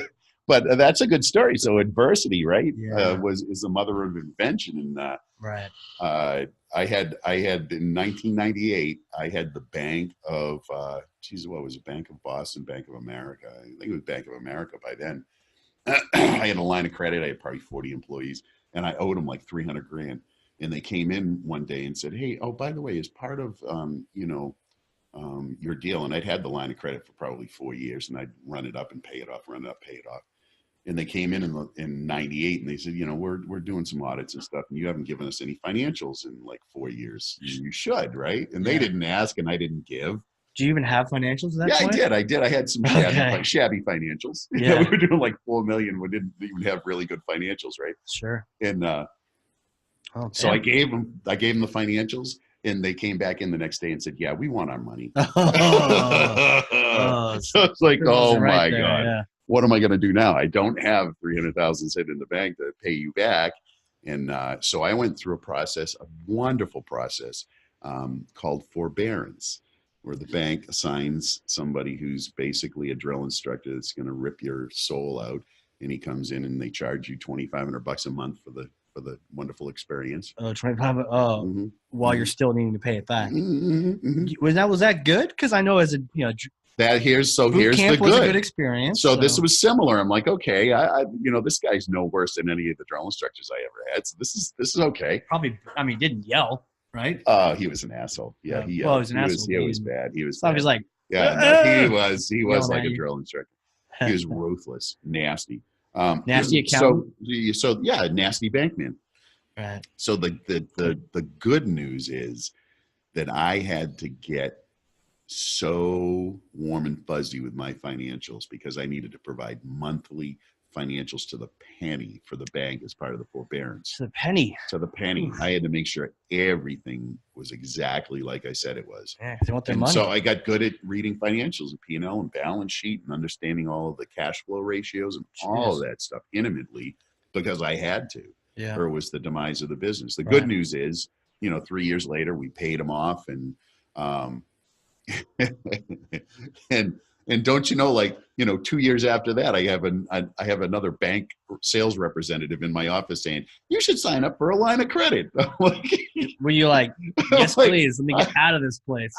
But that's a good story. So adversity, right, is the mother of invention. And right. I had in 1998, I had the Bank of what was it? Bank of Boston, Bank of America. I think it was Bank of America by then. I had a line of credit. I had probably 40 employees, and I owed them like $300,000. And they came in one day and said, "Hey, oh, by the way, as part of your deal," and I'd had the line of credit for probably 4 years, and I'd run it up and pay it off, run it up, pay it off. And they came in 98, and they said, we're doing some audits and stuff, and you haven't given us any financials in like 4 years. You should, right? And they didn't ask, and I didn't give. Do you even have financials at that point? I did. I had some shabby financials. Yeah. We were doing like $4 million. We didn't even have really good financials, right? Sure. And so I gave them the financials, and they came back in the next day and said, "Yeah, we want our money." So it's like, oh my God. Yeah. What am I going to do now? I don't have 300,000 sitting in the bank to pay you back. And so I went through a wonderful process called forbearance, where the bank assigns somebody who's basically a drill instructor that's going to rip your soul out. And he comes in and they charge you $2,500 a month for the wonderful experience. Oh, 25. Oh, while you're still needing to pay it back. Was that good? Because I know as a here's the good. Was a good experience. So this was similar. I'm like, okay, I this guy's no worse than any of the drill instructors I ever had. So this is okay. Probably, he didn't yell, right? He was an asshole. Yeah, he yelled. Well, he was an asshole. He was bad. He was. So he was like, he was like a drill instructor. He was ruthless, nasty. Nasty accountant. So yeah, nasty bankman. Right. So the good news is that I had to get so warm and fuzzy with my financials because I needed to provide monthly financials to the penny for the bank as part of the forbearance. To the penny. Oof. I had to make sure everything was exactly like I said it was. Yeah, because they want their money. So I got good at reading financials and P&L and balance sheet and understanding all of the cash flow ratios and all of that stuff intimately because I had to. Yeah. Or it was the demise of the business. The good news is, 3 years later, we paid them off, and and don't 2 years after that, I have another bank sales representative in my office saying, "You should sign up for a line of credit." Were you like, "Yes, please, let me get out of this place"?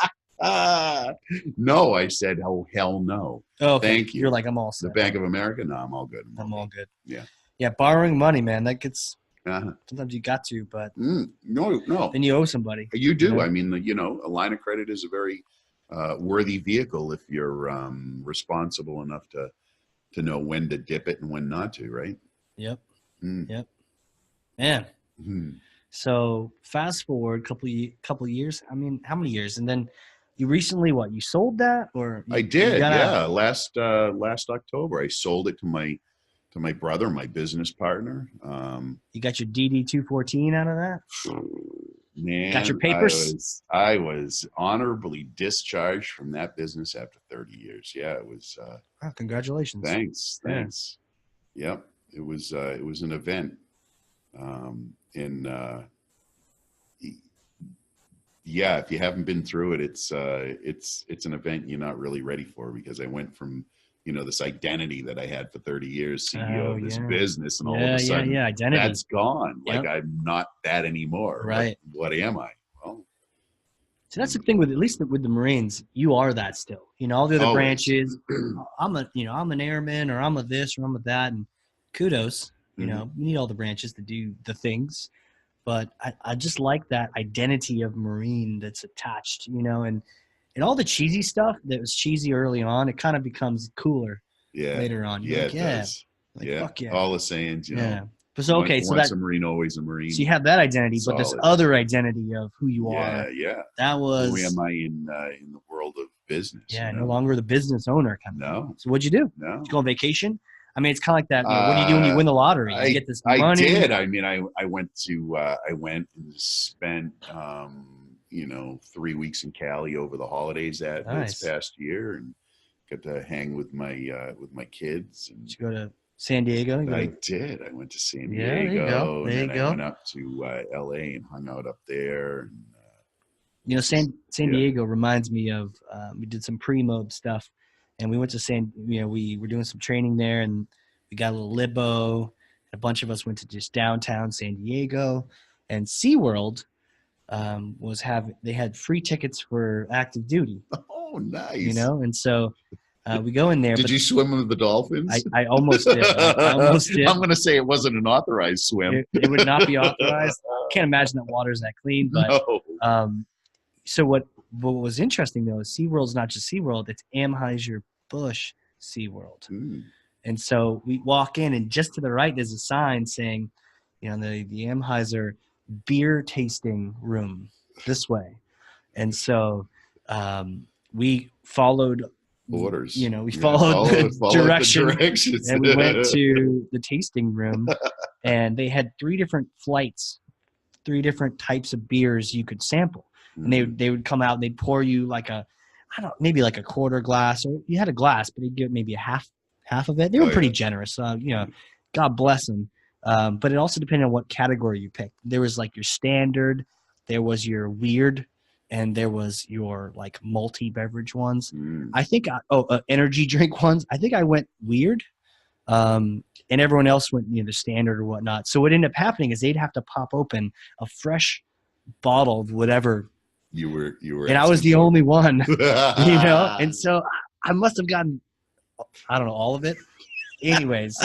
No, I said, "Oh, hell no." Oh, okay. Thank you. You're like, "I'm all set." The Bank of America? No, I'm all good. I'm all good. Yeah. Yeah, borrowing money, man, that gets. Sometimes you got to, but no. Then you owe somebody. You do. I mean, a line of credit is a very worthy vehicle if you're responsible enough to know when to dip it and when not to, right? Yep. Yep. Man. So fast forward a couple years. I mean, how many years? And then you recently you sold that or? I did. Yeah. Last October, I sold it to my brother, my business partner. You got your DD 214 out of that? Man, Got your papers? I was honorably discharged from that business after 30 years. Yeah, it was. Oh, congratulations. Thanks. Yep, it was an event, and yeah, if you haven't been through it, it's an event you're not really ready for, because I went from, this identity that I had for 30 years, CEO of this business, and all of a sudden identity. that's gone. Like, I'm not that anymore. Right. What am I? Well, so that's the thing with, at least with the Marines, you are that still. All the other branches, I'm an airman, or I'm a this, or I'm a that, and kudos. You need all the branches to do the things. But I just like that identity of Marine that's attached, and all the cheesy stuff that was cheesy early on, it kind of becomes cooler later on. You're does. Fuck yeah. All the sayings, But so, okay, so once a Marine, always a Marine. So you have that identity, but this other identity of who you are. Yeah. That was. Who am I in the world of business? Yeah, no longer the business owner. No. So what'd you do? No. Did you go on vacation? I mean, it's kind of like that. What do you do when you win the lottery? You get this money. I did. I mean, I went and spent 3 weeks in Cali over the holidays this past year, and got to hang with my kids. And did you go to San Diego? I did. I went to San Diego. There you go. And I went up to LA and hung out up there. And, San Diego reminds me of we did some pre-mob stuff. And we went to we were doing some training there, and we got a little libo. And a bunch of us went to just downtown San Diego, and SeaWorld they had free tickets for active duty. Oh, nice. And so we go in there. Did you swim with the dolphins? I almost did. I'm going to say it wasn't an authorized swim. It would not be authorized. I can't imagine that water's that clean. But no. So what was interesting, though, is SeaWorld's not just SeaWorld. It's Anheuser-Busch SeaWorld. And so we walk in, and just to the right, there's a sign saying, the Anheuser beer tasting room this way. And so we followed orders. We followed the directions, and we went to the tasting room, and they had 3 different flights, 3 different types of beers you could sample. And they would come out and they'd pour you maybe like a quarter glass, or you had a glass, but they'd give maybe a half of it. They were pretty generous. God bless them. But it also depended on what category you picked. There was like your standard, there was your weird, and there was your like multi-beverage ones. I think energy drink ones. I think I went weird, and everyone else went the standard or whatnot. So what ended up happening is they'd have to pop open a fresh bottle of whatever. You were, and I was the only one, and so I must have gotten, I don't know, all of it. Anyways,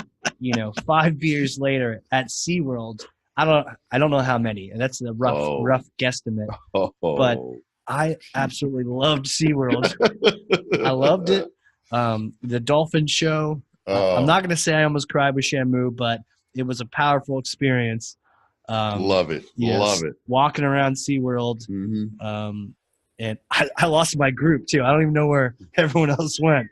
5 beers later at SeaWorld, I don't know how many. That's a rough guesstimate. But I absolutely loved SeaWorld. I loved it. The dolphin show. I'm not going to say I almost cried with Shamu, but it was a powerful experience. Love it. Yes, love it. Walking around SeaWorld. And I lost my group too. I don't even know where everyone else went.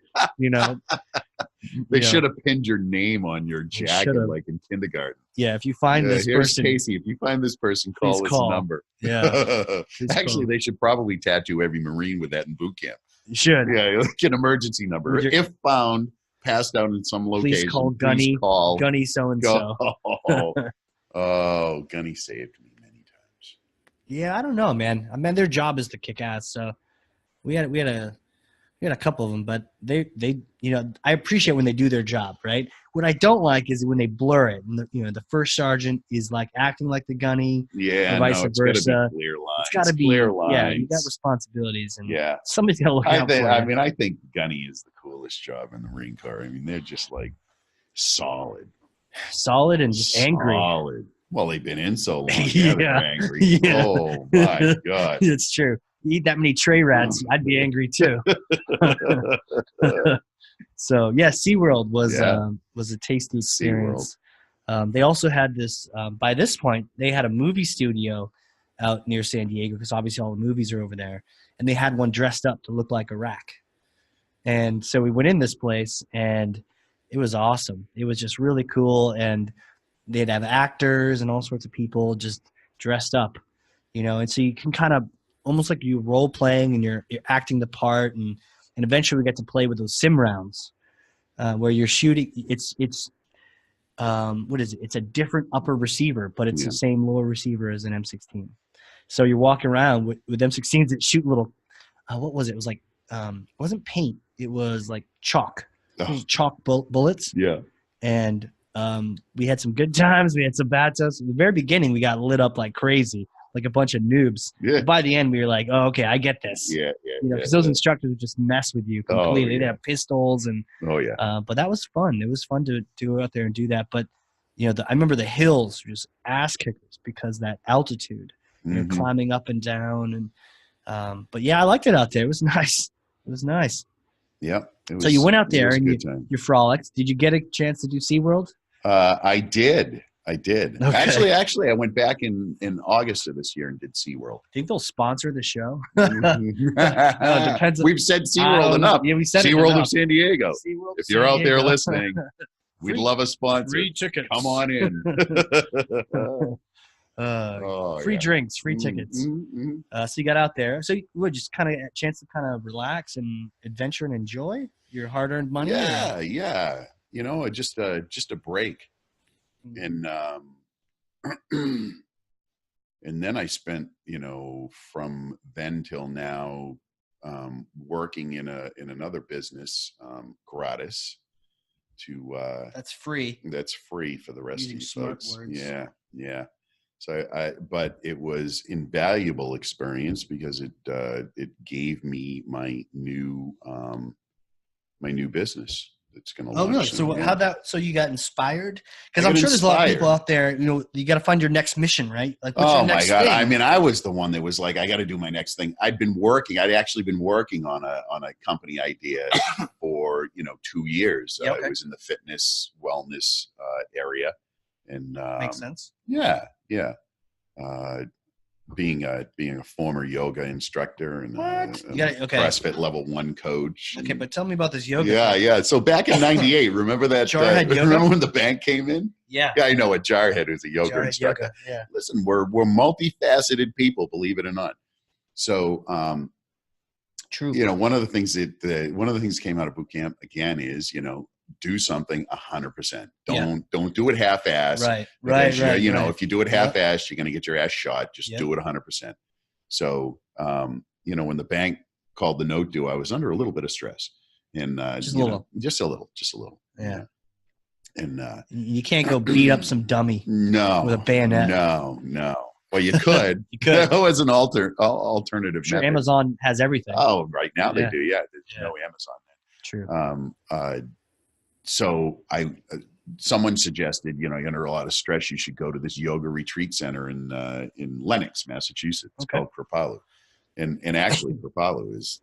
They should have pinned your name on your jacket like in kindergarten. Yeah, if you find this person, Casey. If you find this person, call this number. Yeah. Actually, they should probably tattoo every Marine with that in boot camp. You should. Yeah, like an emergency number. If found, passed out in some location, please call Gunny. Gunny so and so. Oh, Gunny saved me many times. Yeah, I don't know, man. I mean, their job is to kick ass. So we had a couple of them, but they I appreciate when they do their job, right? What I don't like is when they blur it, and the first sergeant is like acting like the gunny, or vice versa. It's got to be clear lines. Yeah, you got responsibilities, and somebody's got to look out for you. I mean, I think gunny is the coolest job in the Marine Corps. I mean, they're just like solid and just angry. Well, they've been in so long. Yeah, they're angry. Yeah. Oh my God, it's true. You eat that many tray rats, I'd be angry too. So yeah, SeaWorld was a tasty experience. They also had this. By this point, they had a movie studio out near San Diego, because obviously all the movies are over there, and they had one dressed up to look like Iraq. And so we went in this place, and it was awesome. It was just really cool, and they'd have actors and all sorts of people just dressed up. you know, and so you can kind of almost like you role playing and you're acting the part, and eventually we get to play with those sim rounds where you're shooting. It's what is it? It's a different upper receiver, but it's the same lower receiver as an M16. So you're walking around with M16s that shoot little. What was it? It was like it wasn't paint. It was like chalk. Those chalk bullets. Yeah. And we had some good times. We had some bad times. In the very beginning, we got lit up like crazy, like a bunch of noobs. Yeah. But by the end, we were like, "Oh, okay, I get this." Yeah. You know, because those instructors would just mess with you completely. They'd have pistols and. Oh yeah. But that was fun. It was fun to go out there and do that. But you know, I remember the hills were just ass kickers because that altitude. You know, climbing up and down, and but yeah, I liked it out there. It was nice. It was nice. Yep. So you went out there and you frolicked. Did you get a chance to do SeaWorld? I did. Okay. Actually, I went back in August of this year and did SeaWorld. Think they'll sponsor the show? It depends. We've said SeaWorld enough. Yeah, we said SeaWorld of San Diego. SeaWorld if you're out there listening, we'd love a sponsor. Free tickets. Come on in. Free drinks, free tickets. So you got out there. So you would just kind of a chance to kind of relax and adventure and enjoy your hard-earned money. Yeah. You know, just a break, and and then I spent, you know, from then till now, working in another business, gratis. That's free. That's free for the rest of you folks. Words. Yeah. So but it was invaluable experience because it gave me my new business that's going to launch. Oh, really? So how'd that? So you got inspired? Because I'm sure there's a lot of people out there. You know, you got to find your next mission, right? Like, what's your next thing? I mean, I was the one that was like, I got to do my next thing. I'd actually been working on a company idea for 2 years. Yeah, okay. I was in the fitness wellness area, and makes sense. Yeah. Being a former yoga instructor and CrossFit level 1 coach. Okay, but tell me about this yoga. Yeah. So back in '98, remember that? Remember when the bank came in? Yeah. I know a Jarhead who's a yoga instructor. Yeah. Listen, we're multifaceted people, believe it or not. So, true. You know, one of the things that came out of boot camp again is, do something 100%. Don't do it half-assed. Right. You know, if you do it half-assed, you're going to get your ass shot. Just do it 100%. So, when the bank called the note due, I was under a little bit of stress, and just a little. Yeah. And you can't go beat up some dummy. No. With a bayonet. No. Well, you could. You could. That was an alternative. Sure, method. Amazon has everything. Oh, right now they do. Yeah, there's no Amazon then. True. So someone suggested, you're under a lot of stress, you should go to this yoga retreat center in Lenox, Massachusetts. It's called Kripalu, and actually Kripalu is.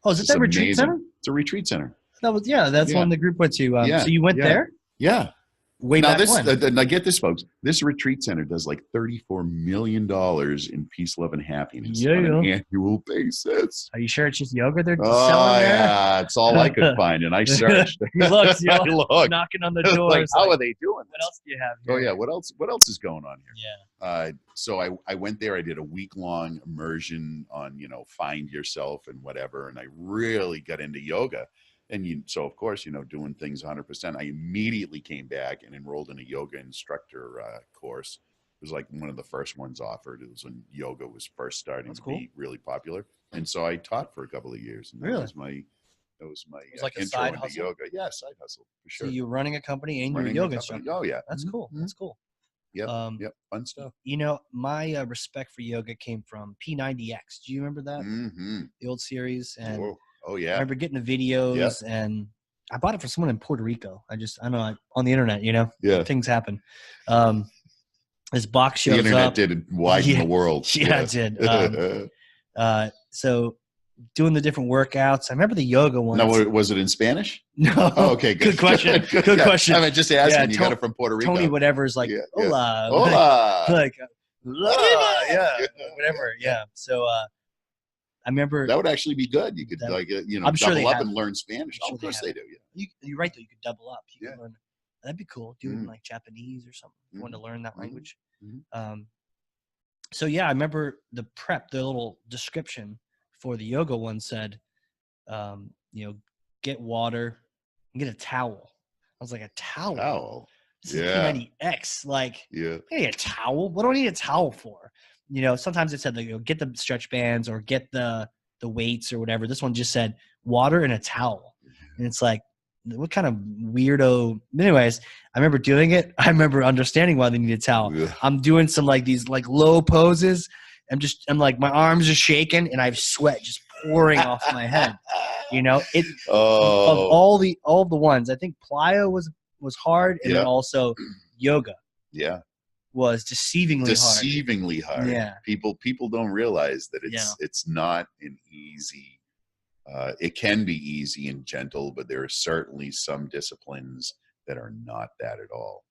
Oh, is it that retreat center? It's a retreat center. That's one the group went to. So you went there? Yeah. Way back when? Now get this, folks. This retreat center does like $34 million in peace, love, and happiness on an annual basis. Are you sure it's just yoga they're selling there? Yeah, it's all I could find, and I searched. You looked, knocking on the doors. Like, how are they doing this? What else do you have here? Oh yeah, what else is going on here? Yeah. So I went there. I did a week-long immersion on find yourself and whatever, and I really got into yoga. And so of course, doing things 100%. I immediately came back and enrolled in a yoga instructor course. It was like one of the first ones offered. It was when yoga was first starting to be really popular. And so I taught for a couple of years. And that was my like intro into yoga. Yeah, side hustle for sure. So you're running a company and you're a yoga instructor. Oh yeah, that's cool. That's cool. Yep. Fun stuff. My respect for yoga came from P90X. Do you remember that? Mm-hmm. The old series and. Oh yeah. I remember getting the videos and I bought it for someone in Puerto Rico. I don't know, on the internet, things happen. This box shows up. The internet did widen the world. Yeah, it did. So doing the different workouts. I remember the yoga one. Now, was it in Spanish? No. Oh, okay. Good question. Good question. I mean, just asking. You got it from Puerto Rico. Tony, whatever is like, hola. Hola. Like, whatever. Yeah. So, I remember that would actually be good. You could double up and learn Spanish. Of course they do. Yeah, you're right though. You could double up. You could learn. That'd be cool. Do it in like Japanese or something. You want to learn that language. So yeah, I remember the little description for the yoga one said, get water and get a towel. I was like, a towel? Towel. This is P90X. Like, yeah. I need a towel. What do I need a towel for? Sometimes it said like, get the stretch bands or get the weights or whatever. This one just said water and a towel. And it's like, what kind of weirdo? Anyways, I remember doing it. I remember understanding why they need a towel. Yeah. I'm doing some like these like low poses. I'm like, my arms are shaking and I have sweat just pouring off my head. Of all the ones, I think plyo was hard, and then also yoga. Yeah. Was deceivingly hard. Yeah. People don't realize that it's not an easy. It can be easy and gentle, but there are certainly some disciplines that are not that at all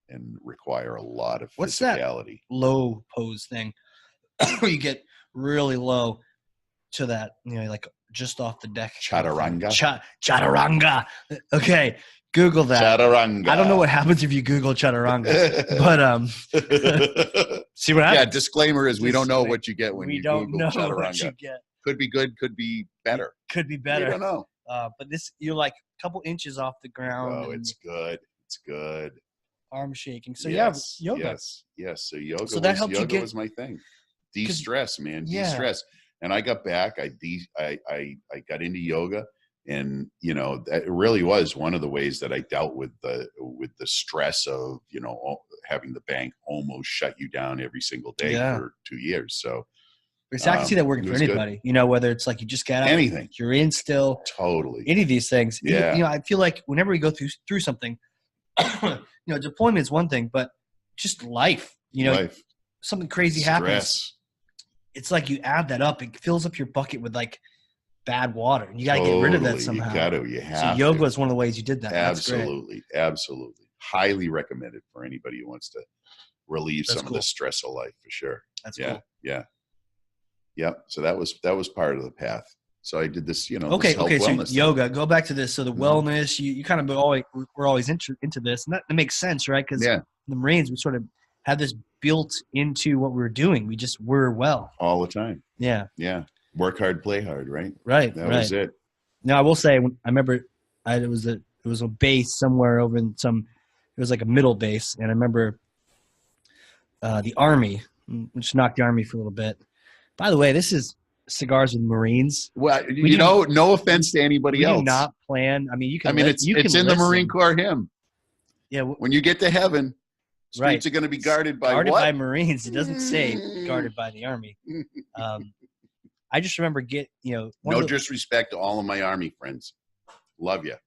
and require a lot of What's physicality. That low pose thing where you get really low to that, like just off the deck. Chaturanga. Chaturanga. Okay. Google that. Chaturanga. I don't know what happens if you Google chaturanga, but see what happens. Yeah, disclaimer is we don't know what you get when you Google chaturanga. What you get. Could be good, could be better. Could be better. We don't know. But you're like a couple inches off the ground. Oh, it's good. It's good. Arm shaking. So yes, yoga. Yes. So yoga. So that helped yoga was my thing. De-stress, man. De-stress. And I got back. I got into yoga, and that really was one of the ways that I dealt with the stress of having the bank almost shut you down every single day for 2 years. So. So I can see that working for anybody, whether it's like you just got out, anything, you're in still, totally, any of these things. Yeah. I feel like whenever we go through something, deployment is one thing, but just life, something crazy happens. It's like you add that up, it fills up your bucket with like bad water, and you got to get rid of that somehow. You have so yoga is one of the ways you did that. Absolutely. Highly recommended for anybody who wants to relieve some of the stress of life, for sure. That's cool. Yeah. Yep. So that was part of the path. So I did this, Okay. So yoga. Go back to this. So the wellness. You kind of we're always into this, and that makes sense, right? Because the Marines, we sort of had this built into what we were doing. We just were well all the time. Yeah. Yeah. Work hard, play hard. Right. Right. That was it. Now I will say, I remember it was a base somewhere over in it was like a middle base, and I remember the Army, which knocked the Army for a little bit. By the way, this is Cigars with Marines. Well, no offense to anybody else. We do not plan. I mean, you can. It's in the Marine Corps hymn. Yeah. When you get to heaven, streets are going to be guarded by Marines. It doesn't say guarded by the Army. I just remember no disrespect to all of my Army friends. Love you.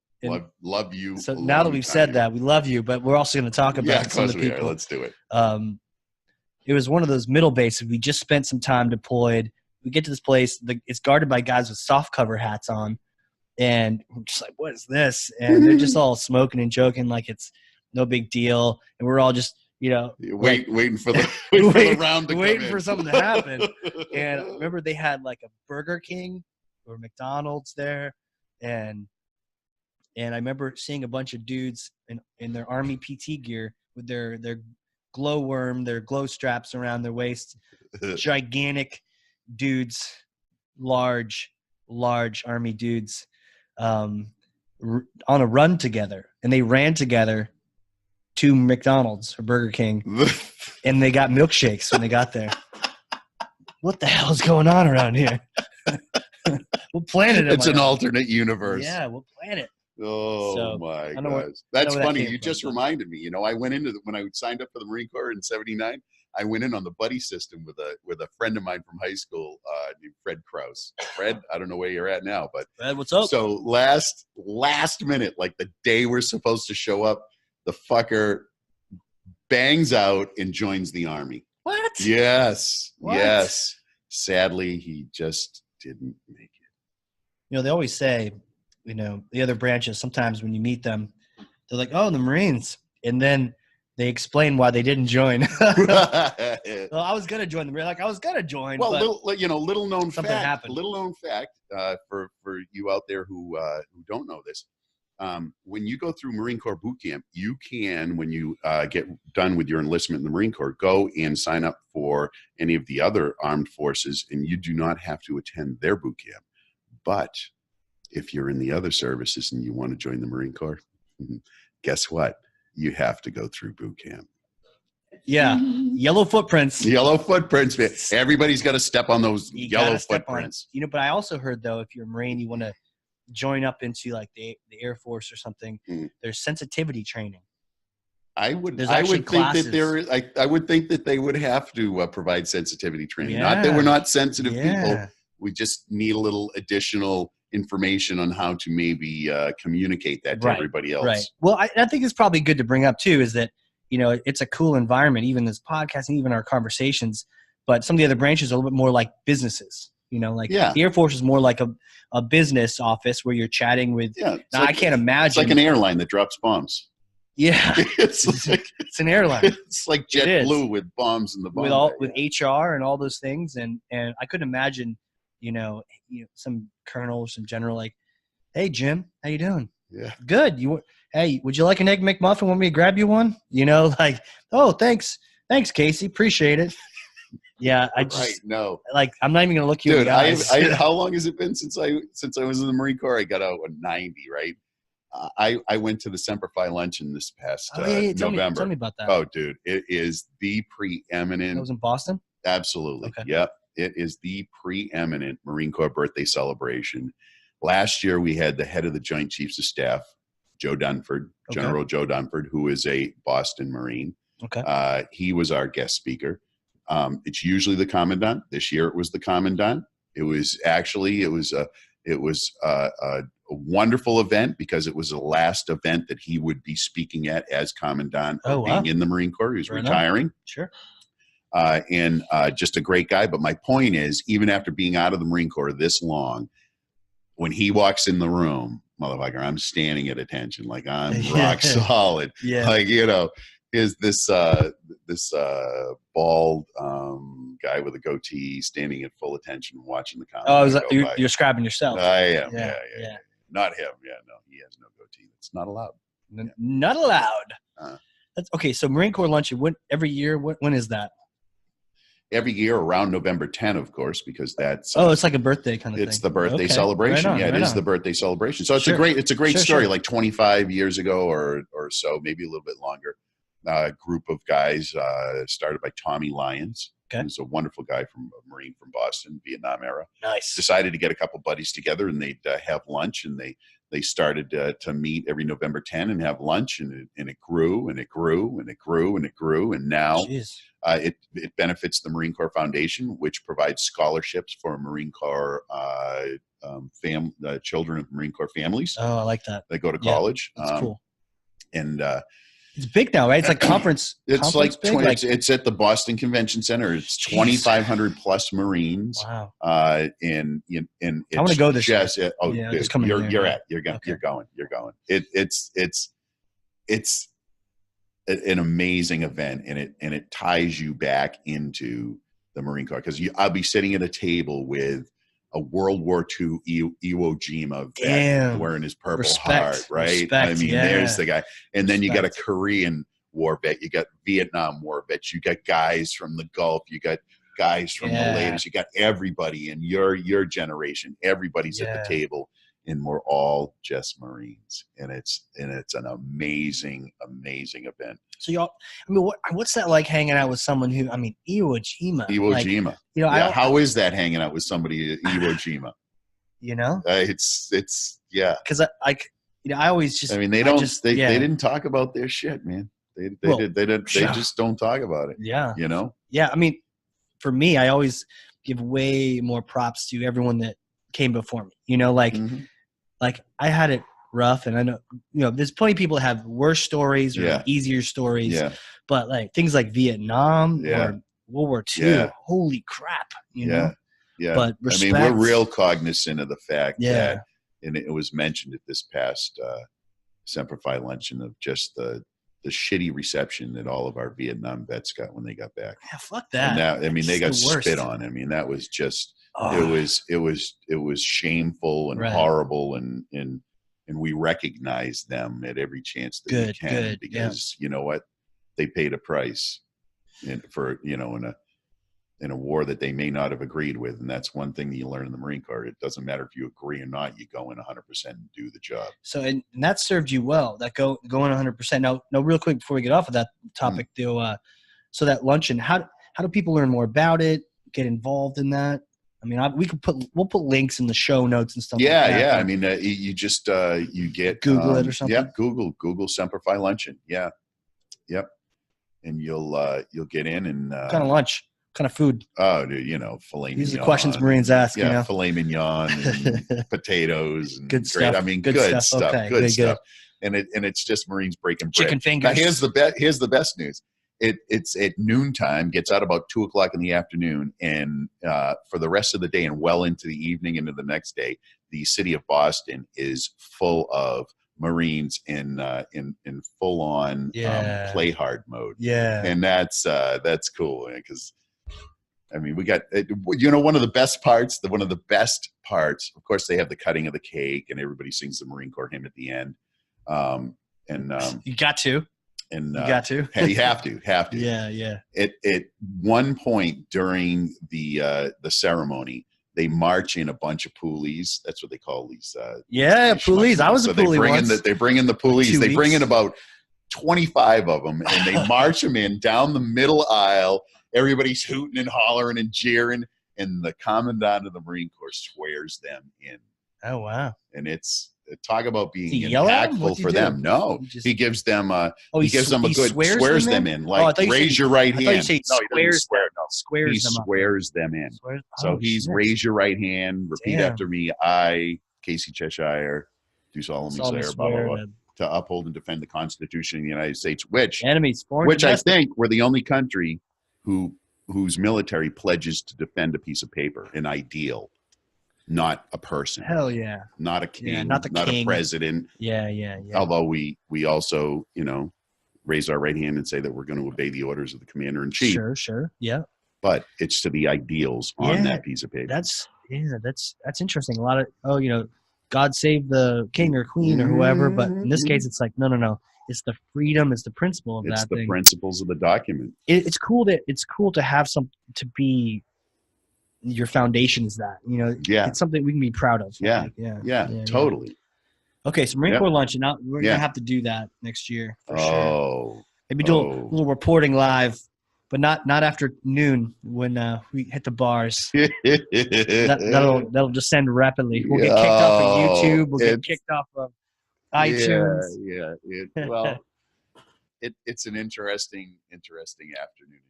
Love you. So now that we've said that, we love you, but we're also going to talk about some of the people. Let's do it. It was one of those middle bases. We just spent some time deployed. We get to this place. It's guarded by guys with soft cover hats on. And we're just like, what is this? And they're just all smoking and joking like it's no big deal. And we're all just, waiting for the round to come waiting in. For something to happen. And I remember they had like a Burger King or McDonald's there. And I remember seeing a bunch of dudes in their Army PT gear with their glowworm, their glow straps around their waist, gigantic dudes, large Army dudes, on a run together, and they ran together to McDonald's or Burger King, and they got milkshakes when they got there. What the hell is going on around here? What planet? It's an alternate universe. Yeah, what planet? Oh my gosh. That's funny. You just reminded me. I went into when I signed up for the Marine Corps in '79. I went in on the buddy system with a friend of mine from high school named Fred Krause. Fred, I don't know where you're at now, but Fred, what's up? So last minute, like the day we're supposed to show up, the fucker bangs out and joins the Army. What? Yes. What? Yes. Sadly, he just didn't make it. They always say, the other branches, sometimes when you meet them, they're like, oh, the Marines. And then they explain why they didn't join. Well, I was going to join the Marines. Like, I was going to join. Well, little known something fact. Happened. Little known fact for you out there who don't know this. when you go through Marine Corps boot camp, you can, when you get done with your enlistment in the Marine Corps, go and sign up for any of the other armed forces, and you do not have to attend their boot camp. But if you're in the other services and you want to join the Marine Corps, guess what? You have to go through boot camp. Yeah. Yellow footprints. Yellow footprints, man. Everybody's got to step on those yellow footprints. You know, but I also heard, though, if you're a Marine, you want to join up into like the Air Force or something, there's sensitivity training. I would think that they would have to provide sensitivity training. Yeah. Not that we're not sensitive people. We just need a little additional information on how to maybe communicate that to everybody else. Right. Well, I think it's probably good to bring up too, is that, you know, it's a cool environment, even this podcast and even our conversations, but some of the other branches are a little bit more like businesses, you know, like the Air Force is more like a business office where you're chatting with, I can't imagine. It's like an airline that drops bombs. Yeah. it's an airline. It's like JetBlue with bombs in the bomb. With HR and all those things. And I couldn't imagine, you know, some colonel or some general like, hey, Jim, how you doing? Yeah. Good. Hey, would you like an Egg McMuffin? Want me to grab you one? You know, like, oh, thanks. Thanks, Casey. Appreciate it. Yeah. I'm not even going to look you in the eyes. How long has it been since I was in the Marine Corps? I got out at 90, right? I went to the Semper Fi luncheon this past November. Tell me about that. Oh, dude, it is the preeminent. That was in Boston? Absolutely. Okay. Yep. It is the preeminent Marine Corps birthday celebration. Last year, we had the head of the Joint Chiefs of Staff, Joe Dunford, General Joe Dunford, who is a Boston Marine. Okay. He was our guest speaker. It's usually the commandant. This year, it was the commandant. It was a wonderful event because it was the last event that he would be speaking at as commandant or being in the Marine Corps. He was retiring. Sure. And just a great guy. But my point is, even after being out of the Marine Corps this long, when he walks in the room, motherfucker, I'm standing at attention. Like I'm rock solid. Yeah. Like, you know, is this bald guy with a goatee standing at full attention watching the commandant. Oh, you're describing yourself. I am. Yeah. Not him. Yeah, no, he has no goatee. It's not allowed. Not allowed. That's okay. So Marine Corps luncheon, every year, when is that? Every year around November 10, of course, because that's it's like a birthday kind of thing. It's the birthday celebration. It is the birthday celebration. So it's a great story. Like 25 years ago or so, maybe a little bit longer. A group of guys started by Tommy Lyons. Okay. Who's a wonderful guy a Marine from Boston, Vietnam era. Nice. Decided to get a couple buddies together and they'd have lunch, and they started to meet every November 10 and have lunch, and it grew and it grew and it grew and it grew, and now it benefits the Marine Corps Foundation, which provides scholarships for Marine Corps children of Marine Corps families. Oh, I like that. They go to college. That's cool. And it's big now, right? It's like conference. It's like it's at the Boston Convention Center. It's 2,500 plus Marines. Wow. And I want to go this year. You're going. It's an amazing event, and it ties you back into the Marine Corps, because I'll be sitting at a table with a World War II Iwo Jima vet wearing his Purple Heart, right? There's the guy. And then you got a Korean war vet. You got Vietnam war vets. You got guys from the Gulf. You got guys from the latest. You got everybody in your generation. Everybody's at the table, and we're all just Marines. And it's an amazing, amazing event. So what's that like hanging out with someone who, Iwo Jima? Iwo Jima. You know, how is that hanging out with somebody at Iwo Jima? You know, it's because I always just. They didn't talk about their shit, man. They just don't talk about it. Yeah. You know. Yeah, for me, I always give way more props to everyone that came before me. You know, like I had it rough, and I know, there's plenty of people that have worse stories or easier stories. Yeah. But like things like Vietnam or World War II, holy crap, you know? Yeah. But respect. we're real cognizant of the fact that, and it was mentioned at this past Semper Fi luncheon, of just the shitty reception that all of our Vietnam vets got when they got back. Yeah, fuck that. And they got spit on. That was just, it was shameful and horrible. And and we recognize them at every chance that we can, because you know what, they paid a price for, you know, in a war that they may not have agreed with. And that's one thing that you learn in the Marine Corps. It doesn't matter if you agree or not, you go in 100% and do the job. So, and that served you well, that going 100%. Now, real quick before we get off of that topic, though, so that luncheon, how do people learn more about it, get involved in that? I mean, we'll put links in the show notes and stuff. Yeah, like that. yeah. I mean, you just you get Google it or something. Yeah, Google Semper Fi luncheon. Yeah, yep. And you'll get in and what kind of lunch, what kind of food? Oh, dude, you know, filet mignon. These are the questions Marines ask. Yeah, you know? filet mignon, and potatoes, and good stuff. I mean, good stuff. Okay, good stuff. And it's just Marines breaking bread. Chicken fingers. Now, here's the best news. It's at noontime, gets out about 2:00 in the afternoon, and for the rest of the day and well into the evening into the next day, the city of Boston is full of Marines in full on play hard mode. Yeah, and that's cool, because I mean, we got, you know, one of the best parts. Of course, they have the cutting of the cake, and everybody sings the Marine Corps hymn at the end. You got to. And you got to. You have to. Yeah. At one point during the ceremony, they march in a bunch of poolies. That's what they call these. Poolies. I was a poolie once. They bring in the poolies. They bring in about 25 of them, and they march them in down the middle aisle. Everybody's hooting and hollering and jeering, and the commandant of the Marine Corps swears them in. Oh, wow. And it's talk about being impactful for them. No, he gives them he swears them in, like raise your right hand. No, he swears them in. So he's raise your right hand, repeat after me. I, Casey Cheshire, do solemnly swear, blah, blah, blah, to uphold and defend the Constitution of the United States, which I think we're the only country whose military pledges to defend a piece of paper, an ideal, not a person. Hell yeah. Not a king, not a president. Yeah. Although we also, you know, raise our right hand and say that we're going to obey the orders of the commander in chief. Sure. Yeah. But it's to the ideals on that piece of paper. That's interesting. A lot of, you know, God save the king or queen or whoever. But in this case, it's like, no. It's the freedom. It's the principle of that thing. It's the principles of the document. It's cool to have some, to be, your foundation is that, you know, it's something we can be proud of. Yeah, totally. Okay, so Marine Corps lunch, and now we're gonna have to do that next year for sure. Maybe do a little reporting live, but not after noon when we hit the bars. that'll descend rapidly. We'll get kicked off of YouTube. We'll get kicked off of iTunes. Well, it's an interesting afternoon.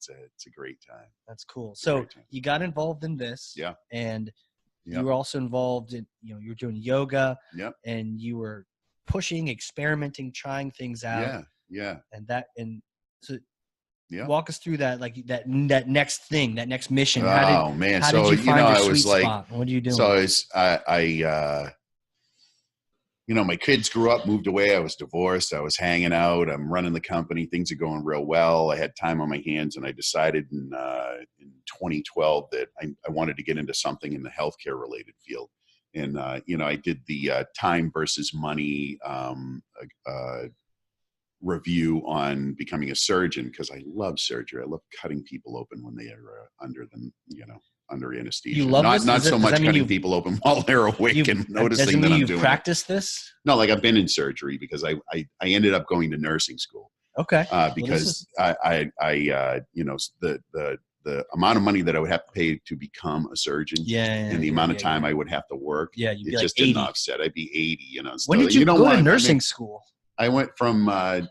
It's a great time. That's cool. So you got involved in this, and you were also involved in, you know, you were doing yoga, and you were pushing, experimenting, trying things out, and so walk us through that, like that next thing, that next mission. How did you find your sweet spot? What are you doing? So I you know, my kids grew up, moved away. I was divorced. I was hanging out. I'm running the company. Things are going real well. I had time on my hands, and I decided in 2012 that I wanted to get into something in the healthcare related field. And, you know, I did the time versus money review on becoming a surgeon, because I love surgery. I love cutting people open when they are under anesthesia. You love not so much cutting people open while they're awake and noticing that I'm doing it. Practice this? No, like I've been in surgery because I ended up going to nursing school. Okay. Because I you know, the amount of money that I would have to pay to become a surgeon, and the amount of time I would have to work, it just didn't offset. I'd be 80, you know. When did you go to nursing school? I went from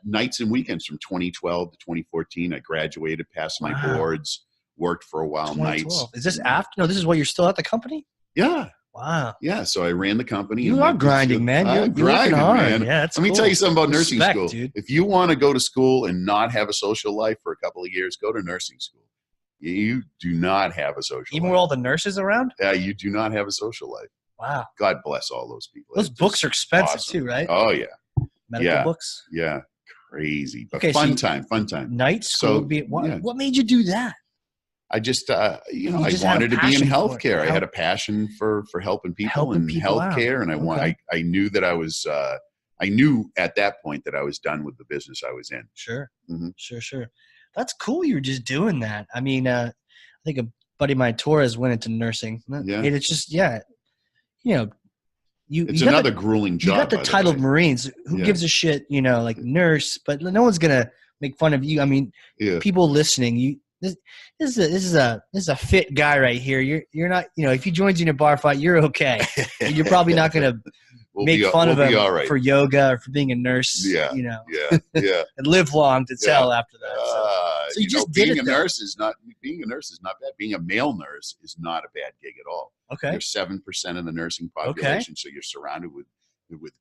nights and weekends from 2012 to 2014. I graduated, passed my boards, worked for a while nights. Is this after? No, this is while you're still at the company? Yeah. Wow. Yeah. So I ran the company. You are grinding, man. You're grinding hard. Man. Yeah, that's Let me tell you something about nursing Respect, school. Dude. If you want to go to school and not have a social life for a couple of years, go to nursing school. You do not have a social life. Even with all the nurses around? Yeah, you do not have a social life. Wow. God bless all those people. Those books are expensive too, right? Oh, yeah. Medical books? Yeah. Crazy. But fun time. Night school. What made you do that? I just, you know, You I just had a wanted to be in passion for it. healthcare. I had a passion for helping people and healthcare. out. And Okay. I knew that I knew at that point that I was done with the business I was in. Sure. Mm-hmm. Sure. That's cool. You were just doing that. I mean, I think a buddy of mine, Torres, went into nursing. Yeah. And it's just, you know, it's another grueling job. You got the title of Marines. Who gives a shit, you know, like nurse, but no one's going to make fun of you. I mean, people listening, this is a fit guy right here. You're not, you know, if he joins you in a bar fight, you're okay. You're probably not going to make fun of him for yoga or for being a nurse. Yeah, you know. Yeah. And live long to tell after that. So you just did being a nurse is not bad. Being a male nurse is not a bad gig at all. Okay. You're 7% of the nursing population, so you're surrounded with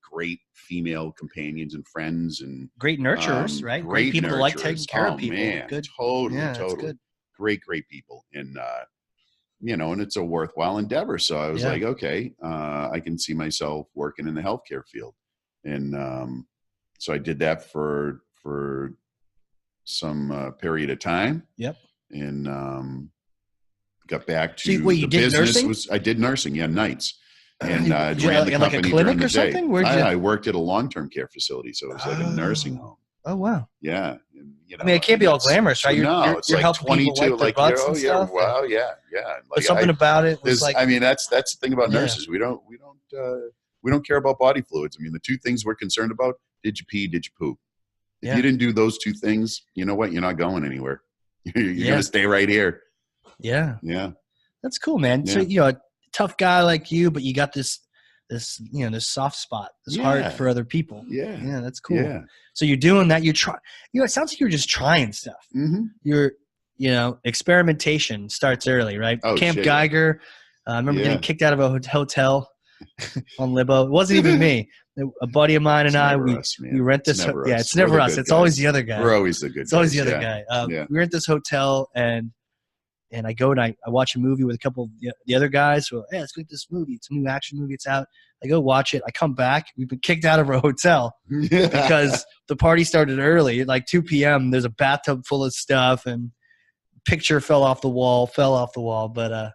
great female companions and friends and great nurturers, right? Great people who like taking care of people. Man, good. Totally. Good. Great people. And you know, and it's a worthwhile endeavor. So I was like, okay, I can see myself working in the healthcare field. And so I did that for some period of time. Yep. And got back to the business. Nursing? I did nursing, nights. And ran the like company a clinic during the or something? day. I worked at a long-term care facility, so it was like a nursing home. Oh wow! Yeah, and, you know, I mean, it can't be all glamorous, right? It's you're like helping 22, like their butts and stuff. Wow, yeah. But something about it was like. I mean, that's the thing about nurses. We don't care about body fluids. I mean, the two things we're concerned about: did you pee? Did you poop? If you didn't do those two things, you know what? You're not going anywhere. You're gonna stay right here. Yeah. That's cool, man. Yeah. So you know, a tough guy like you, but you got this soft spot, this heart for other people. Yeah, that's cool. Yeah. So you're doing that. You're trying. You know, it sounds like you're just trying stuff. Mm-hmm. You're, you know, experimentation starts early, right? Oh, Camp Geiger. I remember getting kicked out of a hotel on Libo. It wasn't even me. A buddy of mine and we rent this. It's never us. It's always the other guy. We're always the good. It's always the other guy. We rent this hotel and I go and I watch a movie with a couple of the other guys. So, hey, let's go get this movie. It's a new action movie. It's out. I go watch it. I come back. We've been kicked out of our hotel because the party started early, at like 2 p.m. There's a bathtub full of stuff and picture fell off the wall. But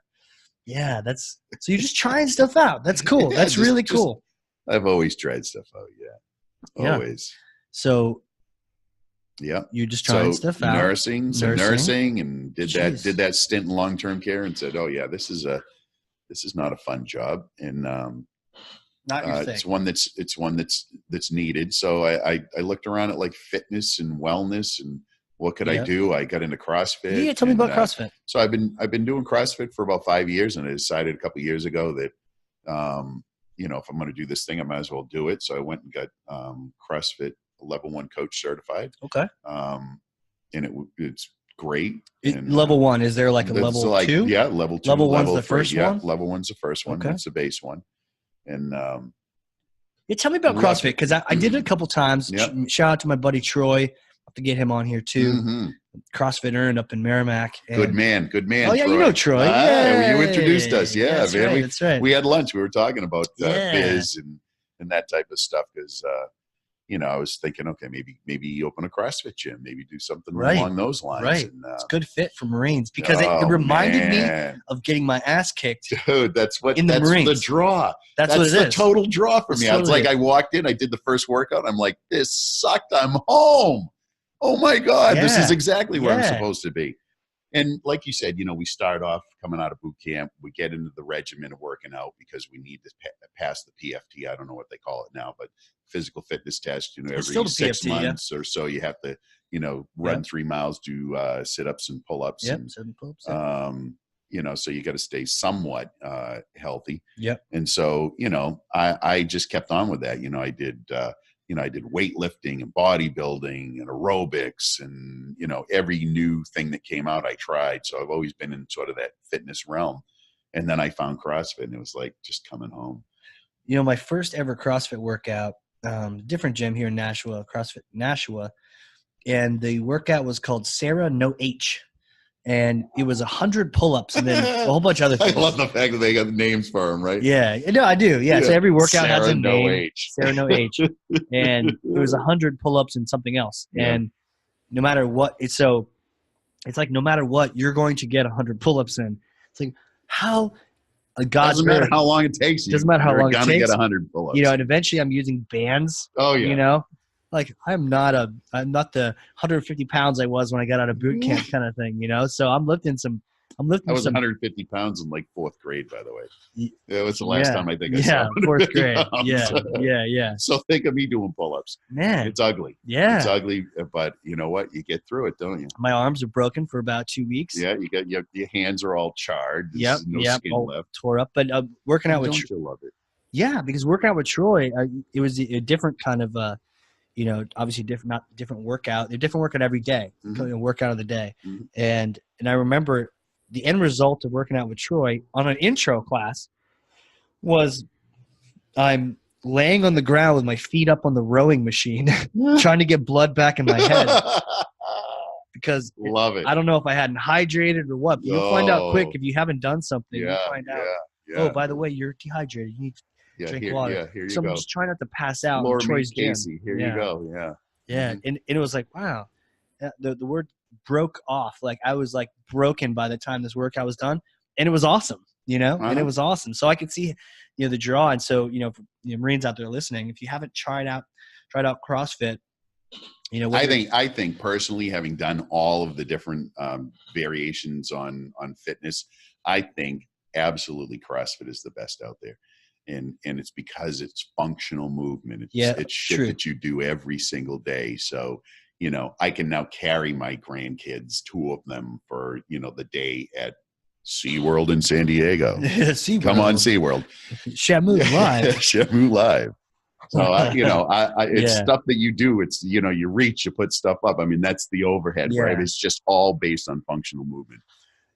yeah, so you're just trying stuff out. That's cool. That's really cool. I've always tried stuff out. Yeah. Always. So. Yeah, you're just trying stuff out. Nursing, and did that stint in long-term care, and said, "Oh yeah, this is not a fun job," and not your thing. It's one that's needed. So I looked around at like fitness and wellness and what could I do. I got into CrossFit. Yeah, tell me about CrossFit. So I've been doing CrossFit for about 5 years, and I decided a couple of years ago that you know, if I'm going to do this thing, I might as well do it. So I went and got CrossFit level 1 coach certified. Okay. And it's great. Level 1, is there like a level 2? Yeah, level 2. Level 1's the first one? Yeah, level 1's the first one. That's the base one. And tell me about CrossFit, because I did it a couple times. Shout out to my buddy Troy. I'll have to get him on here too. Mm-hmm. CrossFit Earned up in Merrimack. Good man. Oh yeah, Troy. You know Troy. You introduced us. Yeah, man. That's right. We had lunch. We were talking about biz and that type of stuff because you know, I was thinking, okay, maybe open a CrossFit gym, maybe do something along those lines. Right. And, it's a good fit for Marines because it reminded me of getting my ass kicked. Dude, that's the Marines. The draw. That's what it the is. Total draw for me. I was like, I walked in, I did the first workout. I'm like, this sucked. I'm home. Oh my God, this is exactly where I'm supposed to be. And like you said, you know, we start off coming out of boot camp. We get into the regimen of working out because we need to pass the PFT. I don't know what they call it now, but physical fitness test, you know, every 6 months or so, you have to, you know, run 3 miles, do sit-ups and pull-ups. And, pull-ups. You know, so you got to stay somewhat healthy. Yep. And so, you know, I just kept on with that. You know, I did weightlifting and bodybuilding and aerobics and, you know, every new thing that came out, I tried. So I've always been in sort of that fitness realm. And then I found CrossFit and it was like just coming home. You know, my first ever CrossFit workout, different gym here in Nashua, CrossFit Nashua. And the workout was called Sarah No H. And it was 100 pull-ups and then a whole bunch of other things. I love the fact that they got names for them, right? Yeah. No, I do. Yeah. So every workout has a name. H. Sarah No H. And it was 100 pull-ups and something else. Yeah. And no matter what, so it's like no matter what, you're going to get 100 pull-ups in. It's like how God's doesn't matter how long it takes you. Doesn't matter how long it takes. You're gonna get 100 pull-ups. You know, and eventually I'm using bands. Oh yeah. You know, like I'm not the 150 pounds I was when I got out of boot camp kind of thing. You know, so I'm lifting some. I was 150 pounds in like 4th grade, by the way. It was the last time I think I saw 4th grade. Pounds. Yeah. So think of me doing pull-ups. Man, it's ugly. Yeah, it's ugly, but you know what? You get through it, don't you? My arms are broken for about 2 weeks. Yeah, you got your hands are all charred. There's no skin all left. Tore up. But working out with Don't you love it? Yeah, because working out with Troy, it was a different kind of you know, obviously different workout. They're different workout every day, workout of the day. And I remember the end result of working out with Troy on an intro class was I'm laying on the ground with my feet up on the rowing machine, trying to get blood back in my head. Because love it. I don't know if I hadn't hydrated or what, but you'll find out quick if you haven't done something. You'll find out. Oh, by the way, you're dehydrated. You need to drink water. Yeah, here you so go. I'm just trying not to pass out. Laura Troy's Casey, here you go. Yeah. Yeah. And it was like, wow. The word broke off. Like I was like broken by the time this workout was done. And it was awesome, you know, and it was awesome. So I could see, you know, the draw. And so, you know, for Marines out there listening, if you haven't tried out CrossFit, you know, I think personally, having done all of the different variations on fitness, I think absolutely CrossFit is the best out there. And it's because it's functional movement. It's shit that you do every single day. So, you know, I can now carry my grandkids, 2 of them, for, you know, the day at SeaWorld in San Diego. SeaWorld. Come on, SeaWorld. Shamu Live. Shamu Live. So, you know, it's stuff that you do. It's, you know, you reach, you put stuff up. I mean, that's the overhead, right? It's just all based on functional movement.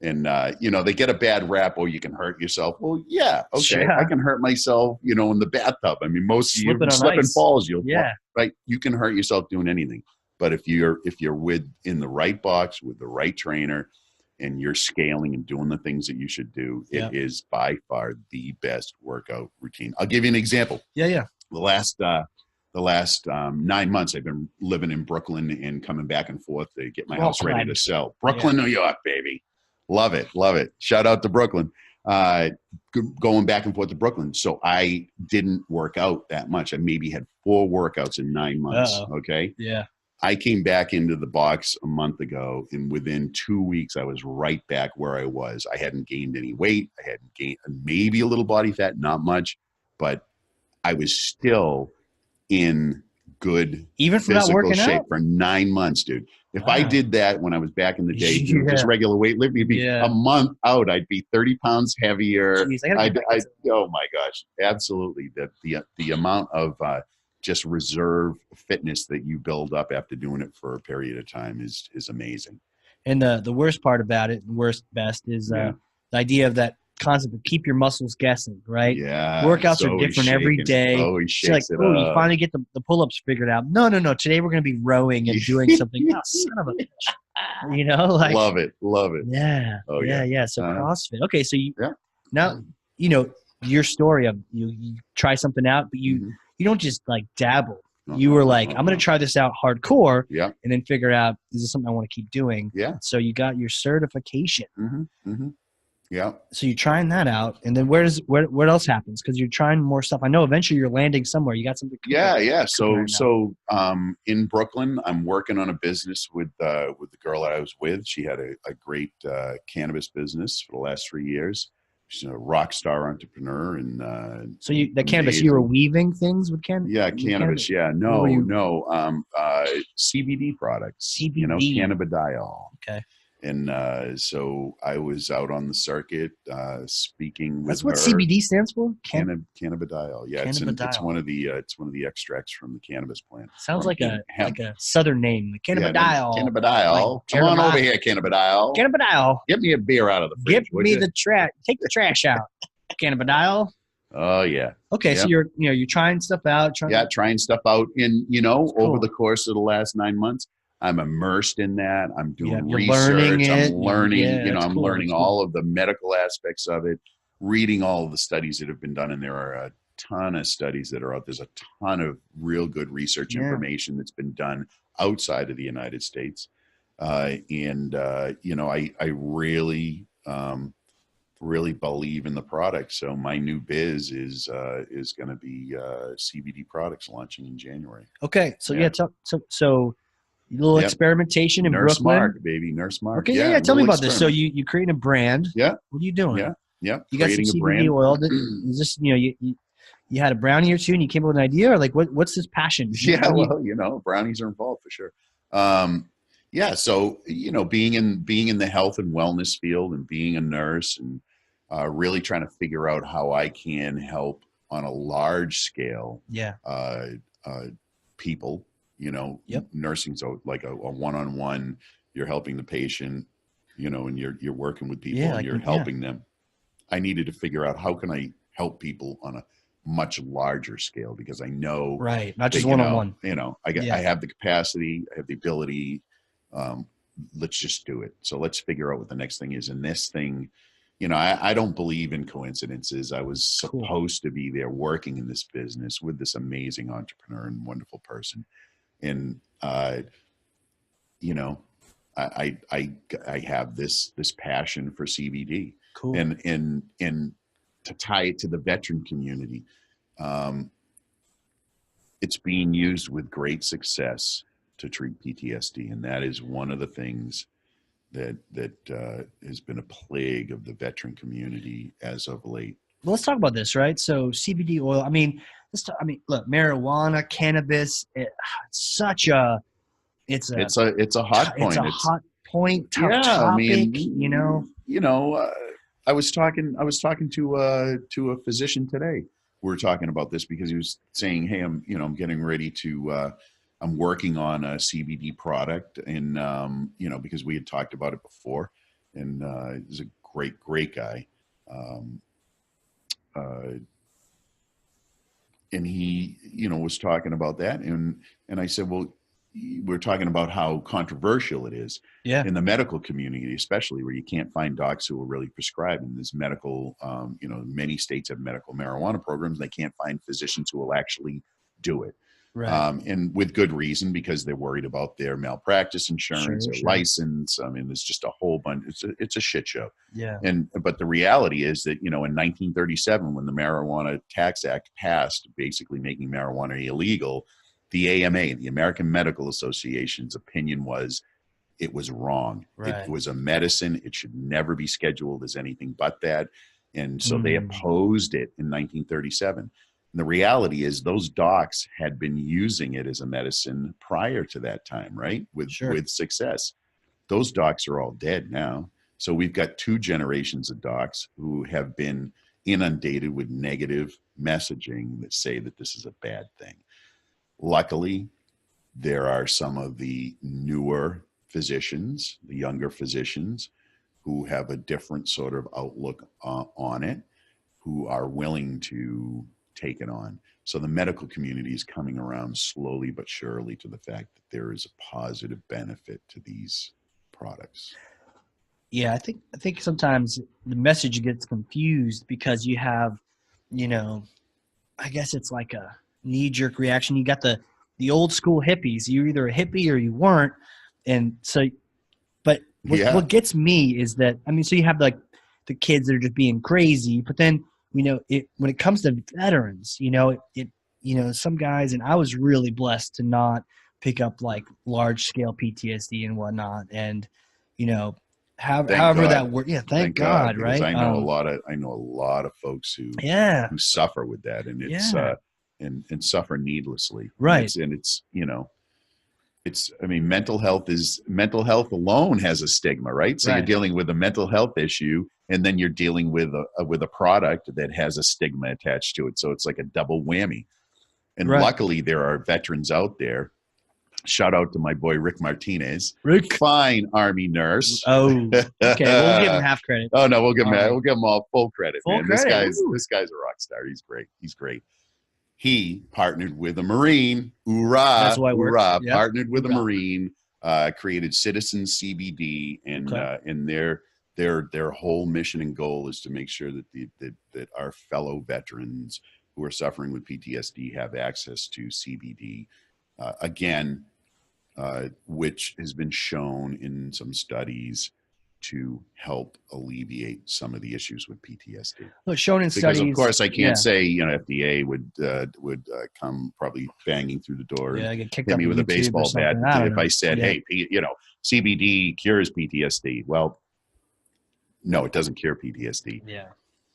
And, you know, they get a bad rap, or you can hurt yourself. Well, yeah, okay. I can hurt myself, you know, in the bathtub. I mean, most of you slip and falls, right? You can hurt yourself doing anything. But if you're in the right box with the right trainer and you're scaling and doing the things that you should do, it is by far the best workout routine. I'll give you an example. Yeah. The last 9 months, I've been living in Brooklyn and coming back and forth to get my house ready to sell. Brooklyn, New York, baby. Love it. Shout out to Brooklyn. Going back and forth to Brooklyn. So I didn't work out that much. I maybe had 4 workouts in 9 months. Okay. Yeah. I came back into the box a month ago, and within 2 weeks, I was right back where I was. I hadn't gained any weight. I hadn't gained maybe a little body fat, not much, but I was still in good even for physical shape for 9 months, dude. If I did that when I was back in the day, just regular weightlifting, it'd be a month out. I'd be 30 pounds heavier. Jeez, oh my gosh, absolutely. The amount of just reserve fitness that you build up after doing it for a period of time is amazing. And the worst part about it, best is the idea of that concept of keep your muscles guessing, right? Yeah. Workouts are different every day. Shakes like, you finally get the pull-ups figured out. No. Today we're going to be rowing and doing something. Oh, son of a bitch. You know, like love it. Yeah. Yeah. So CrossFit. Okay. So now, you know, your story of you try something out, but you don't just like dabble. You were like, I'm going to try this out hardcore and then figure out, is this something I want to keep doing? Yeah. So you got your certification. Yeah. So you're trying that out, and then what else happens? Because you're trying more stuff. I know eventually you're landing somewhere. You got something. Yeah. So in Brooklyn, I'm working on a business with the girl that I was with. She had a great cannabis business for the last 3 years. She's a rock star entrepreneur, and so cannabis. You were weaving things with cannabis. Yeah, cannabis. Yeah, no. CBD products. CBD. You know, cannabidiol. Okay. And so I was out on the circuit speaking with That's what CBD stands for? Cannabidiol. Yeah, it's one of the extracts from the cannabis plant. Sounds like a southern name. Cannabidiol. Cannabidiol. Come on over here, cannabidiol. Cannabidiol. Get me a beer out of the fridge. Give me the trash. Take the trash out. Cannabidiol. Oh yeah. Okay, so you're trying stuff out. Trying stuff out. And over the course of the last 9 months, I'm immersed in that. I'm doing research. I'm learning, I'm learning all of the medical aspects of it, reading all of the studies that have been done. And there are a ton of studies that are out. There's a ton of real good research information that's been done outside of the United States. You know, I really, really believe in the product. So my new biz is going to be CBD products launching in January. Okay. So yeah, Yeah. so a little Yep. experimentation in Nurse Brooklyn. Mark, baby. Nurse Mark. Okay. Yeah. Yeah. Yeah. A Tell me little about this. So experiment. you creating a brand. Yeah. What are you doing? Yeah. Yeah. You got some Creating a CBD brand. oil. Is this, you know, you had a brownie or two and you came up with an idea, or like what's this passion? Yeah. Well, you know, brownies are involved for sure. Yeah. So, you know, being in the health and wellness field and being a nurse and really trying to figure out how I can help on a large scale, Yeah. uh, people, you know, Yep. nursing. So like a one-on-one, you're helping the patient, you know, and you're working with people Yeah. and Like, you're yeah. helping them. I needed to figure out how can I help people on a much larger scale, because I know Right. Not that, just one-on-one. I have the capacity, I have the ability. Um, let's just do it. So let's figure out what the next thing is. And this thing, you know, I don't believe in coincidences. I was supposed to be there working in this business with this amazing entrepreneur and wonderful person. And, you know, I have this passion for CBD. Cool. And to tie it to the veteran community, it's being used with great success to treat PTSD, and that is one of the things that has been a plague of the veteran community as of late. Well, let's talk about this, right? So CBD oil. I mean, look, marijuana, cannabis. It's a hot point. It's a hot point, tough Yeah, I topic. mean, You know. I was talking to a physician today. We were talking about this because he was saying, "Hey, I'm getting ready to, I'm working on a CBD product, and because we had talked about it before, and he's a great guy, um, uh, and he, was talking about that, and I said, well, we're talking about how controversial it is Yeah. in the medical community, especially where you can't find docs who will really prescribe. And there's medical, many states have medical marijuana programs. They can't find physicians who will actually do it. Right. And with good reason, because they're worried about their malpractice insurance, their Sure. license. I mean, there's just a whole bunch. It's a shit show. Yeah. But the reality is that, in 1937, when the Marijuana Tax Act passed, basically making marijuana illegal, the AMA, the American Medical Association's opinion was it was wrong. Right. It was a medicine. It should never be scheduled as anything but that. And so they opposed it in 1937. And the reality is those docs had been using it as a medicine prior to that time, right? With success. Those docs are all dead now. So we've got two generations of docs who have been inundated with negative messaging that say that this is a bad thing. Luckily, there are some of the newer physicians, the younger physicians, who have a different sort of outlook on it, who are willing to take it on. So the medical community is coming around slowly but surely to the fact that there is a positive benefit to these products. Yeah, I think sometimes the message gets confused because you have, I guess it's like a knee-jerk reaction. You got the old school hippies. You're either a hippie or you weren't. And so, but what gets me is that, I mean, so you have like the kids that are just being crazy, but then, when it comes to veterans, some guys, and I was really blessed to not pick up like large scale PTSD and whatnot. And, however that works. Yeah. Thank God. Because right. I know a lot of folks who suffer with that, and it's, and suffer needlessly. Right. I mean, mental health alone has a stigma, right? So you're dealing with a mental health issue, and then you're dealing with a product that has a stigma attached to it. So it's like a double whammy. And luckily there are veterans out there. Shout out to my boy, Rick Martinez. Fine Army nurse. Oh, okay. We'll give him half credit. Oh no, we'll give him all full credit, man. Credit. This guy's a rock star. He's great. He partnered with a Marine. Hoorah! That's why hoorah! Yep. Partnered with a Marine. Created Citizen CBD, and their whole mission and goal is to make sure that our fellow veterans who are suffering with PTSD have access to CBD. Again, which has been shown in some studies to help alleviate some of the issues with PTSD. Well, shown in Because studies, of course I can't say, you know, FDA would come probably banging through the door and get kicked hit up me with a baseball bat if I said, hey, you know, CBD cures PTSD. Well, no, it doesn't cure PTSD. Yeah.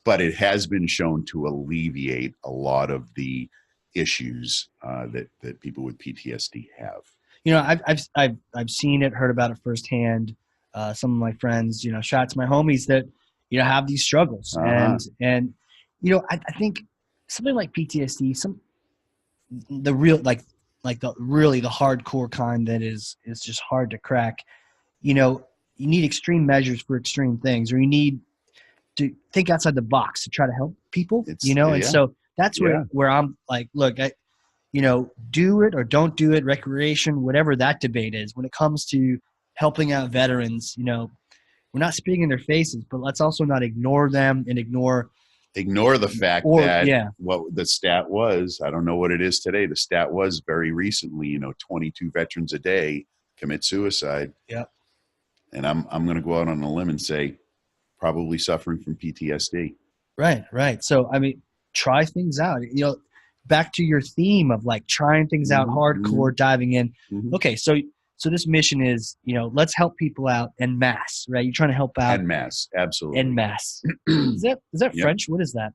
But it has been shown to alleviate a lot of the issues that people with PTSD have. You know, I've seen it, heard about it firsthand. Some of my friends, you know, shout out to my homies that, you know, have these struggles. And you know, I think something like PTSD, the real the hardcore kind that is just hard to crack. You know, you need extreme measures for extreme things, or you need to think outside the box to try to help people. And so that's where I'm like, look, you know, do it or don't do it, recreation, whatever that debate is. When it comes to helping out veterans, you know, we're not speaking in their faces, but let's also not ignore them and ignore the fact that what the stat was, I don't know what it is today. The stat was very recently, you know, 22 veterans a day commit suicide. Yep. And I'm going to go out on a limb and say probably suffering from PTSD. Right. So, I mean, try things out. You know, back to your theme of like trying things out, hardcore, diving in. Okay, so this mission is, you know, let's help people out en masse, right? You're trying to help out en masse, absolutely. En masse. Is that French? What is that?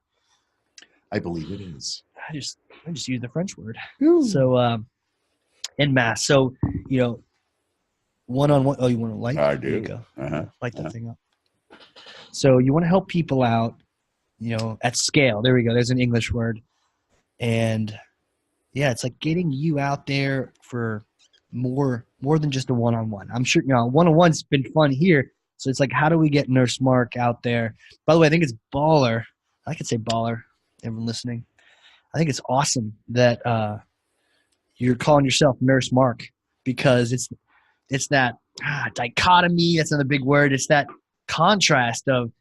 I believe it is. I just used the French word. So en masse. So, you know, one-on-one. Oh, you want to light? I do. There you go. Light that thing up. So you want to help people out, you know, at scale. There we go. There's an English word. And yeah, it's like getting you out there for more than just a one-on-one. I'm sure, you know, one-on-one's been fun here. So it's like, how do we get Nurse Mark out there? By the way, I think it's baller. I could say baller. Everyone listening. I think it's awesome that you're calling yourself Nurse Mark, because it's that dichotomy. That's another big word. It's that contrast of,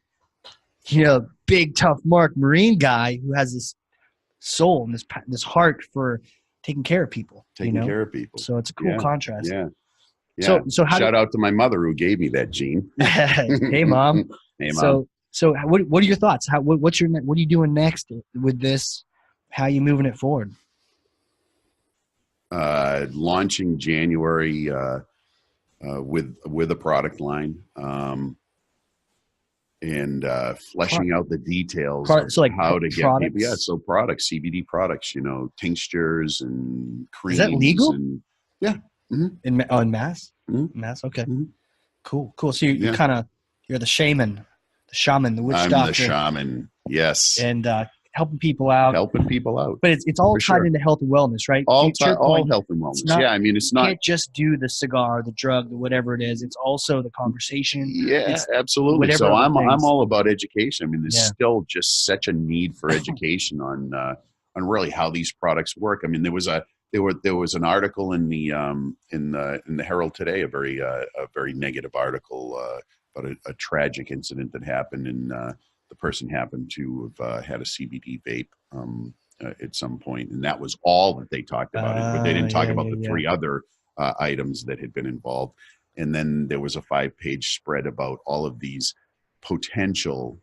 you know, big tough Mark Marine guy who has this soul and this heart for taking care of people. Care of people. So it's a cool contrast. Yeah. So shout out to my mother who gave me that gene. Hey, Mom. Hey, Mom. So what are your thoughts? What are you doing next with this? How are you moving it forward? Launching January with a product line. And fleshing out the details of how to get people. Yeah, so products, CBD products, you know, tinctures and creams. Is that legal? Yeah. In mass? Mass? Okay. Cool. So you're the shaman, the witch doctor. I'm the shaman, yes. And helping people out. But it's all tied into health and wellness, right? All health and wellness. It's not. You can't just do the cigar, the drug, whatever it is. It's also the conversation. Yeah, absolutely. So I'm all about education. I mean, there's still just such a need for education on really how these products work. I mean, there was an article in the Herald today, a very negative article about a tragic incident that happened, and the person happened to have had a CBD vape at some point, and that was all that they talked about. But they didn't talk about the three other items that had been involved. And then there was a 5-page spread about all of these potential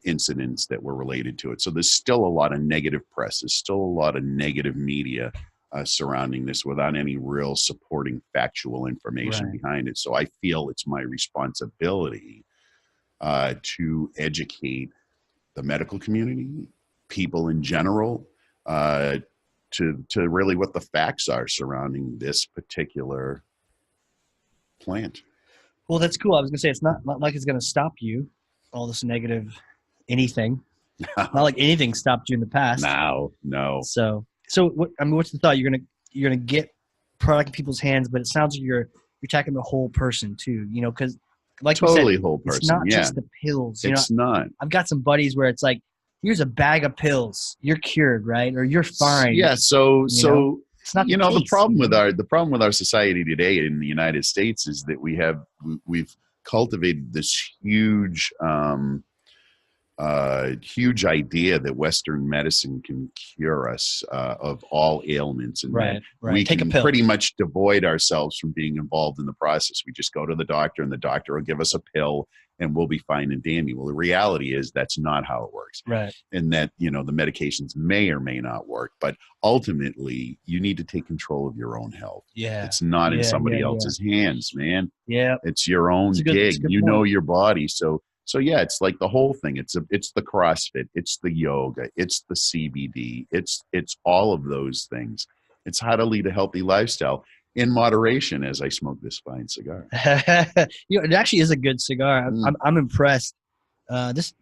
incidents that were related to it. So there's still a lot of negative press. There's still a lot of negative media surrounding this without any real supporting factual information behind it. So I feel it's my responsibility to educate the medical community, people in general, to really what the facts are surrounding this particular plant. Well, that's cool. I was gonna say it's not like it's gonna stop you, all this negative anything. Not like anything stopped you in the past. No. So what's the thought? You're gonna get product in people's hands, but it sounds like you're attacking the whole person too. You know, because like totally you said, whole person. It's not just the pills. It's not. I've got some buddies where it's like, here's a bag of pills, you're cured, right? Or you're fine. Yeah. So it's not. The problem with our society today in the United States is that we've cultivated this huge huge idea that Western medicine can cure us of all ailments, and that we Take can a pill. pretty much devoid ourselves from being involved in the process. We just go to the doctor, and the doctor will give us a pill, and we'll be fine and dandy. Well, the reality is that's not how it works. Right. And that, the medications may or may not work, but ultimately you need to take control of your own health. Yeah. It's not in somebody else's hands, man. Yeah. It's your own gig. You point. know your body. So yeah, it's like the whole thing. It's the CrossFit, it's the yoga, it's the CBD, it's all of those things. It's how to lead a healthy lifestyle in moderation as I smoke this fine cigar. It actually is a good cigar. I'm impressed.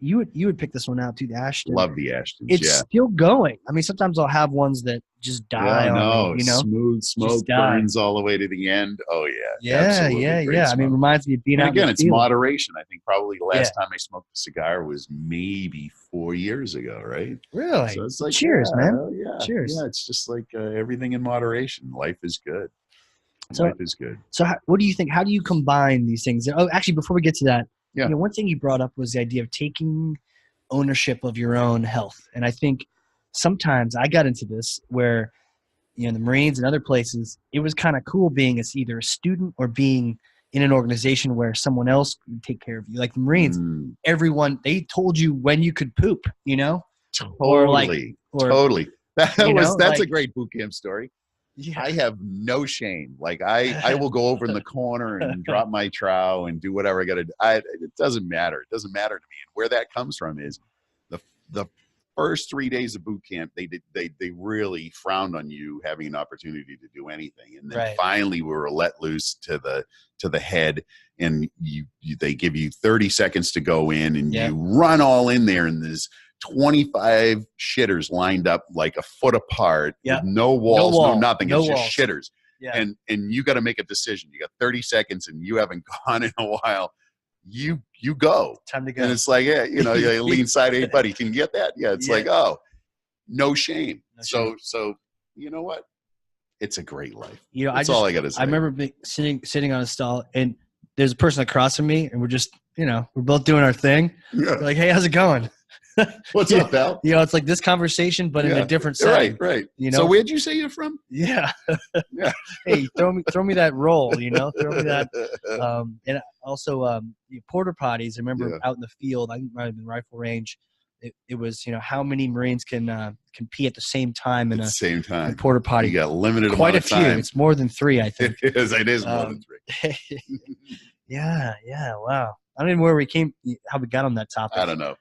You would pick this one out too, the Ashton. Love the Ashtons. It's still going. I mean, sometimes I'll have ones that just die on me, smooth smoke burns all the way to the end. Oh yeah. Absolutely. Yeah. Smoke. I mean, it reminds me of being out again, in the it's field. moderation. I think probably the last time I smoked a cigar was maybe 4 years ago, right? Really? So it's like, cheers, man. Yeah. Cheers. Yeah, it's just like everything in moderation. Life is good. Life is good. So what do you think? How do you combine these things? Oh, actually, before we get to that, one thing you brought up was the idea of taking ownership of your own health. And I think sometimes I got into this where, the Marines and other places, it was kind of cool being either a student or being in an organization where someone else would take care of you. Like the Marines, everyone, they told you when you could poop, Totally. Totally. That's a great boot camp story. Yeah. I have no shame. Like I will go over in the corner and drop my trow and do whatever I got to do. It doesn't matter. It doesn't matter to me. And where that comes from is the first 3 days of boot camp, they really frowned on you having an opportunity to do anything. And then finally we were let loose to the head, and they give you 30 seconds to go in, and you run all in there, and there's 25 shitters lined up like a foot apart, with no walls, no nothing. It's just shitters. Yeah. And you got to make a decision. You got 30 seconds and you haven't gone in a while. You go. Time to go. And it's like, you lean side, hey buddy, can you get that? Yeah. It's like, oh, no shame. So you know what? It's a great life. That's all I got to say. I remember sitting on a stall, and there's a person across from me, and we're just, we're both doing our thing. Yeah. We're like, hey, how's it going? What's up, pal? It's like this converation, but in a different setting. Right. So where'd you say you're from? Yeah. Hey, throw me that roll. Throw me that. And also, porta potties. I remember out in the field. I might have been rifle range. It was, how many Marines can pee at the same time in a porta potty. You got limited quite amount a few. Time. It's more than 3, I think. It is more than 3. Yeah. Wow. I don't even know how we got on that topic. I don't know.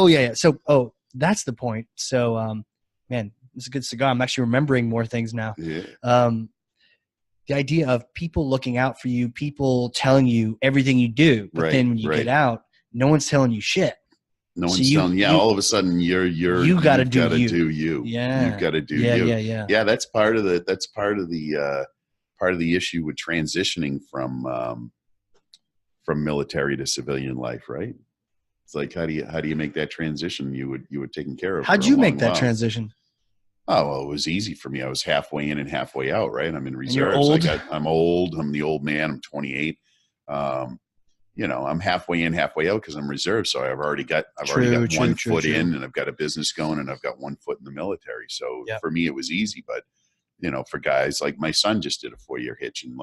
Yeah. So, that's the point. So, man, it's a good cigar. I'm actually remembering more things now. Yeah. The idea of people looking out for you, people telling you everything you do, but then when you get out, no one's telling you shit. No one's telling. All of a sudden you got to do you. Yeah. You've got to do you. Yeah. That's part of the issue with transitioning from military to civilian life, right? It's like, how do you make that transition? You were taken care of. How'd you make that transition? Oh, well, it was easy for me. I was halfway in and halfway out, right? I'm in reserves. I'm old. I'm the old man. I'm 28. I'm halfway in, halfway out because I'm reserved. So I've already got one foot in, and I've got a business going, and I've got 1 foot in the military. So for me, it was easy. But for guys like my son just did a 4-year hitch, and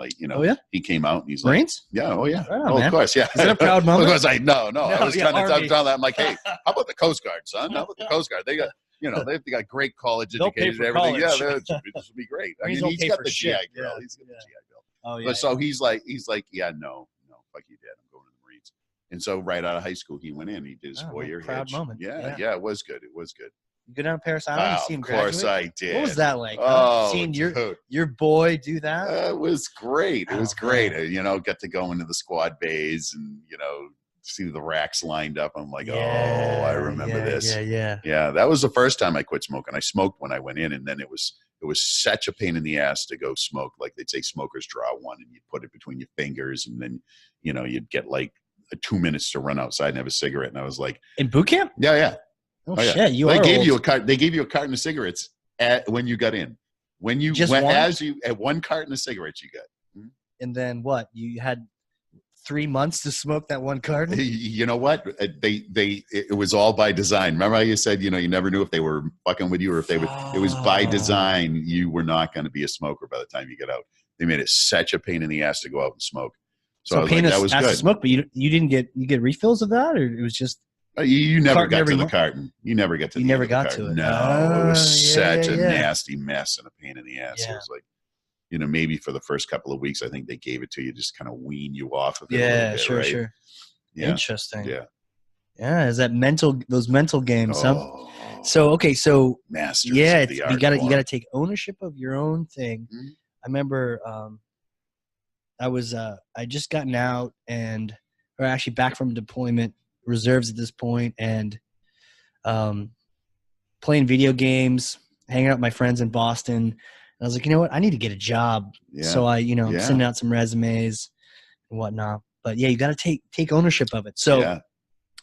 he came out and he's Marines? Like, oh yeah, right of course, yeah. Is that a proud moment? Because I was trying to tell that. I'm like, hey, how about the Coast Guard, son? How about the Coast Guard? They got they got great college education and everything. College. Yeah, this would be great. I mean, he's got the GI Bill. He's got the GI Bill. Oh yeah. But so he's like, no, fuck you, Dad. I'm going to the Marines. And so right out of high school, he went in. He did his 4-year hitch. Proud moment. Yeah, it was good. You go down to Paris Island and see him graduate? Of course I did. What was that like? Seeing your boy do that? It was great. It was great. Got to go into the squad bays and, see the racks lined up. I'm like, I remember this. Yeah. That was the first time I quit smoking. I smoked when I went in, and then it was such a pain in the ass to go smoke. Like they'd say smokers draw one, and you put it between your fingers, and then, you'd get like 2 minutes to run outside and have a cigarette. And I was like, in boot camp? Yeah. Oh shit! They gave you a carton of cigarettes when you got in. When you at one carton of cigarettes you got. And then what? You had 3 months to smoke that one carton? You know what? It was all by design. Remember how you said, you never knew if they were fucking with you or if they would. It was by design. You were not going to be a smoker by the time you get out. They made it such a pain in the ass to go out and smoke. So I was like, that was good. To smoke, but you didn't get refills of that, or it was just you never got to the carton. You never got to. You never got to it. No, it was such a nasty mess and a pain in the ass. Yeah. It was like, maybe for the first couple of weeks, I think they gave it to you, just kind of wean you off of it. Yeah, sure, right? Sure. Yeah. Interesting. Yeah. Is that those mental games? Oh, so masters. Yeah, you got to take ownership of your own thing. Mm-hmm. I remember I just gotten out or actually back from deployment, reserves at this point, and playing video games, hanging out with my friends in Boston. And I was like, you know what? I need to get a job. Yeah. So I, send out some resumes and whatnot. But yeah, you got to take ownership of it. So,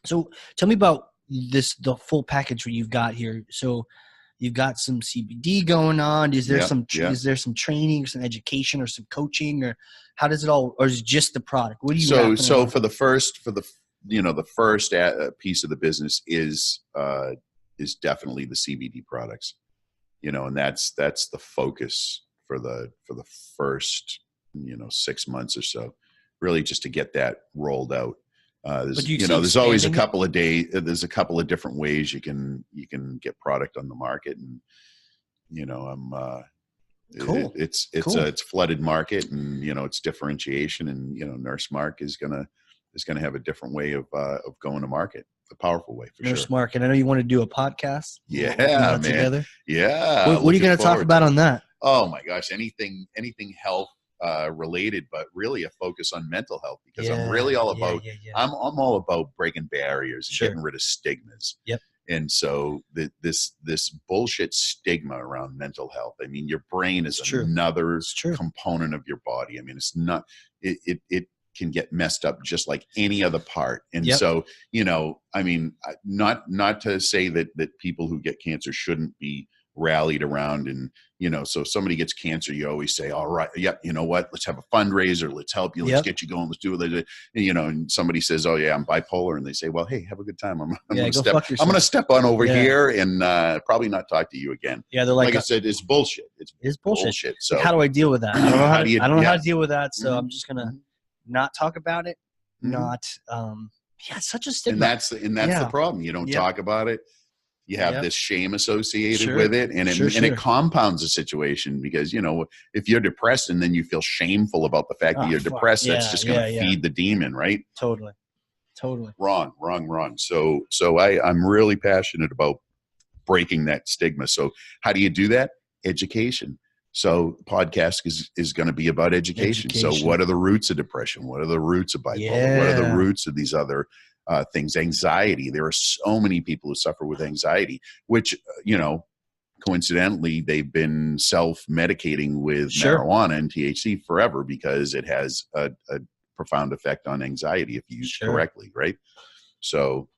so tell me about the full package what you've got here. So you've got some CBD going on. Is there some training, some education, or some coaching, or how does it all, or is it just the product? What do you? So for the first piece of the business is definitely the CBD products, and that's the focus for the first 6 months or so, really just to get that rolled out. There's always a couple of there's a couple of different ways you can get product on the market, and cool. It's a flooded market, and it's differentiation, and Nurse Mark is gonna have a different way of going to market, a powerful way for Nurse Mark. And I know you want to do a podcast. Yeah, man. Together. Yeah. What are you going to talk about on that? Oh my gosh, anything health related, but really a focus on mental health, because I'm really all about I'm all about breaking barriers and getting rid of stigmas. Yep. And so this bullshit stigma around mental health. I mean, your brain is another component of your body. I mean, it's not it can get messed up just like any other part. And so, I mean, not to say that people who get cancer shouldn't be rallied around, and so if somebody gets cancer, you always say, all right, you know what, let's have a fundraiser, let's help you, let's get you going, let's do it. And somebody says, oh yeah, I'm bipolar, and they say, well, hey, have a good time, I'm gonna step on over here and probably not talk to you again. They're like I said, it's bullshit. It's bullshit. So how do I deal with that? I don't know how to deal with that, so I'm just gonna not talk about it. It's such a stigma, and that's the problem. You don't talk about it. You have this shame associated with it, and it compounds the situation, because if you're depressed and then you feel shameful about the fact that you're depressed, that's just going to feed the demon, right? Totally. Wrong. So I'm really passionate about breaking that stigma. So how do you do that? Education. So podcast is going to be about education. So what are the roots of depression? What are the roots of bipolar? What are the roots of these other things? Anxiety. There are so many people who suffer with anxiety, which, coincidentally, they've been self-medicating with marijuana and THC forever, because it has a profound effect on anxiety if used correctly, right? So,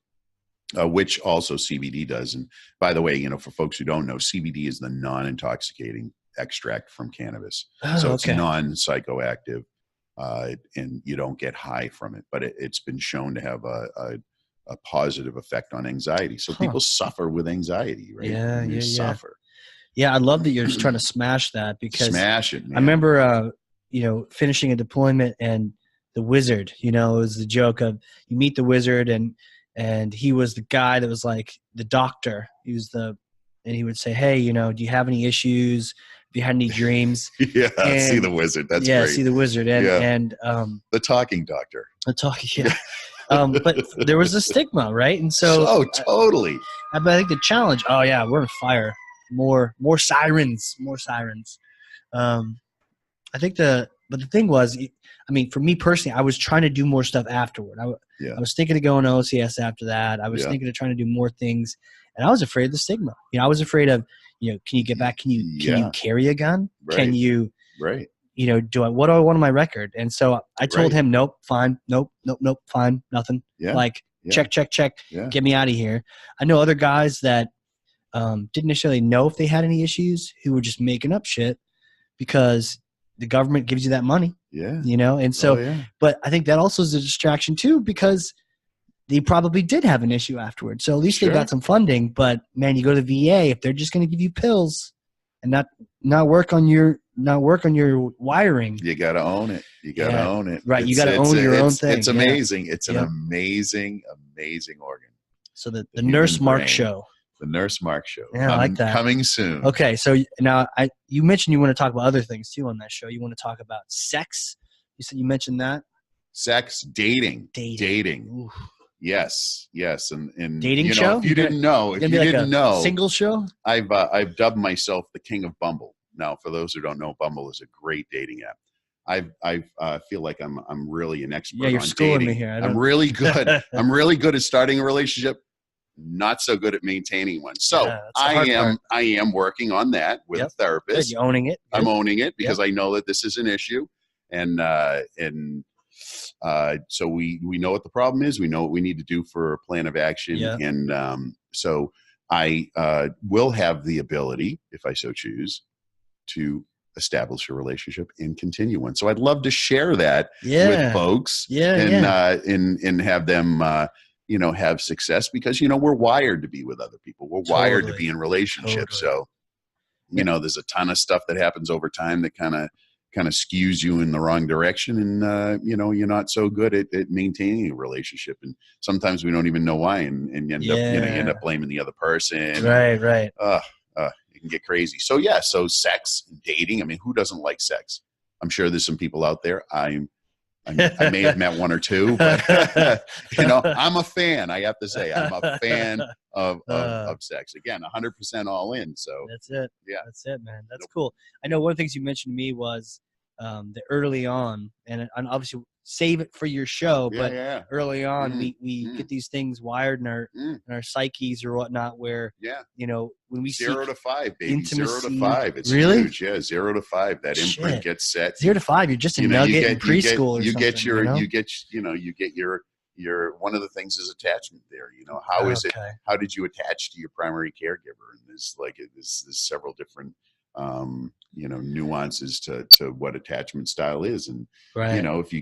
which also CBD does. And by the way, for folks who don't know, CBD is the non-intoxicating extract from cannabis. It's non-psychoactive. And you don't get high from it, but it's been shown to have a positive effect on anxiety. So people suffer with anxiety, right? They suffer. Yeah, I love that you're just trying to smash that, because smash it, man. I remember, finishing a deployment, and the wizard, it was the joke of, you meet the wizard, and he was the guy that was like the doctor. And he would say, hey, do you have any issues? If you had any dreams? See the wizard. That's great. See the wizard. And the talking doctor. But there was a stigma, right? And so totally. I think the challenge, we're on fire. More sirens. I think but the thing was, for me personally, I was trying to do more stuff afterward. I was thinking of going to OCS after that. I was thinking of trying to do more things, and I was afraid of the stigma. I was afraid of, can you get back? Can you carry a gun? Right. Can you, right. What do I want on my record? And so I told him, nope, fine. Nope, fine. Nothing. Yeah. Check. Yeah. Get me out of here. I know other guys that didn't necessarily know if they had any issues, who were just making up shit because the government gives you that money. Yeah. You know, and so, yeah. But I think that also is a distraction too, because they probably did have an issue afterwards. So at least they got some funding. But man, you go to the VA, if they're just going to give you pills and not work on your wiring, you got to own it. You got to own it. Right, you got to own your own thing. It's amazing. It's an amazing organ. So the Nurse Mark Show. The Nurse Mark Show. Yeah, I like that. Coming soon. Okay, so now you mentioned you want to talk about other things too on that show. You want to talk about sex. You mentioned that. Sex, dating. Oof. Yes, and dating show. If you didn't know, single show. I've dubbed myself the King of Bumble. Now, for those who don't know, Bumble is a great dating app. I feel like I'm really an expert. Yeah, you're on schooling dating. me here. I'm really good. I'm really good at starting a relationship. Not so good at maintaining one. So I am working on that with a therapist. You're owning it. Good. I'm owning it because I know that this is an issue, and so we know what the problem is. We know what we need to do for a plan of action, and so I will have the ability, if I so choose, to establish a relationship and continue one. So I'd love to share that with folks, and have them. Have success because, we're wired to be with other people. We're wired to be in relationships. So, there's a ton of stuff that happens over time that kind of skews you in the wrong direction. And, you're not so good at maintaining a relationship. And sometimes we don't even know why. And you end up blaming the other person. Right. It can get crazy. So, so sex and dating. I mean, who doesn't like sex? I'm sure there's some people out there. I may have met one or two, but I'm a fan. I have to say, I'm a fan of sex. Again, 100% all in. So that's it. Yeah, that's it, man. That's cool. I know one of the things you mentioned to me was the early on, and obviously save it for your show, but early on we get these things wired in our psyches or whatnot, where when we 0 to 5, baby, intimacy, 0 to 5, it's really huge. Yeah, 0 to 5, that imprint gets set. 0 to 5, you're just a nugget in preschool. You get your one of the things is attachment there. How is it? How did you attach to your primary caregiver? And there's several different nuances to what attachment style is. And if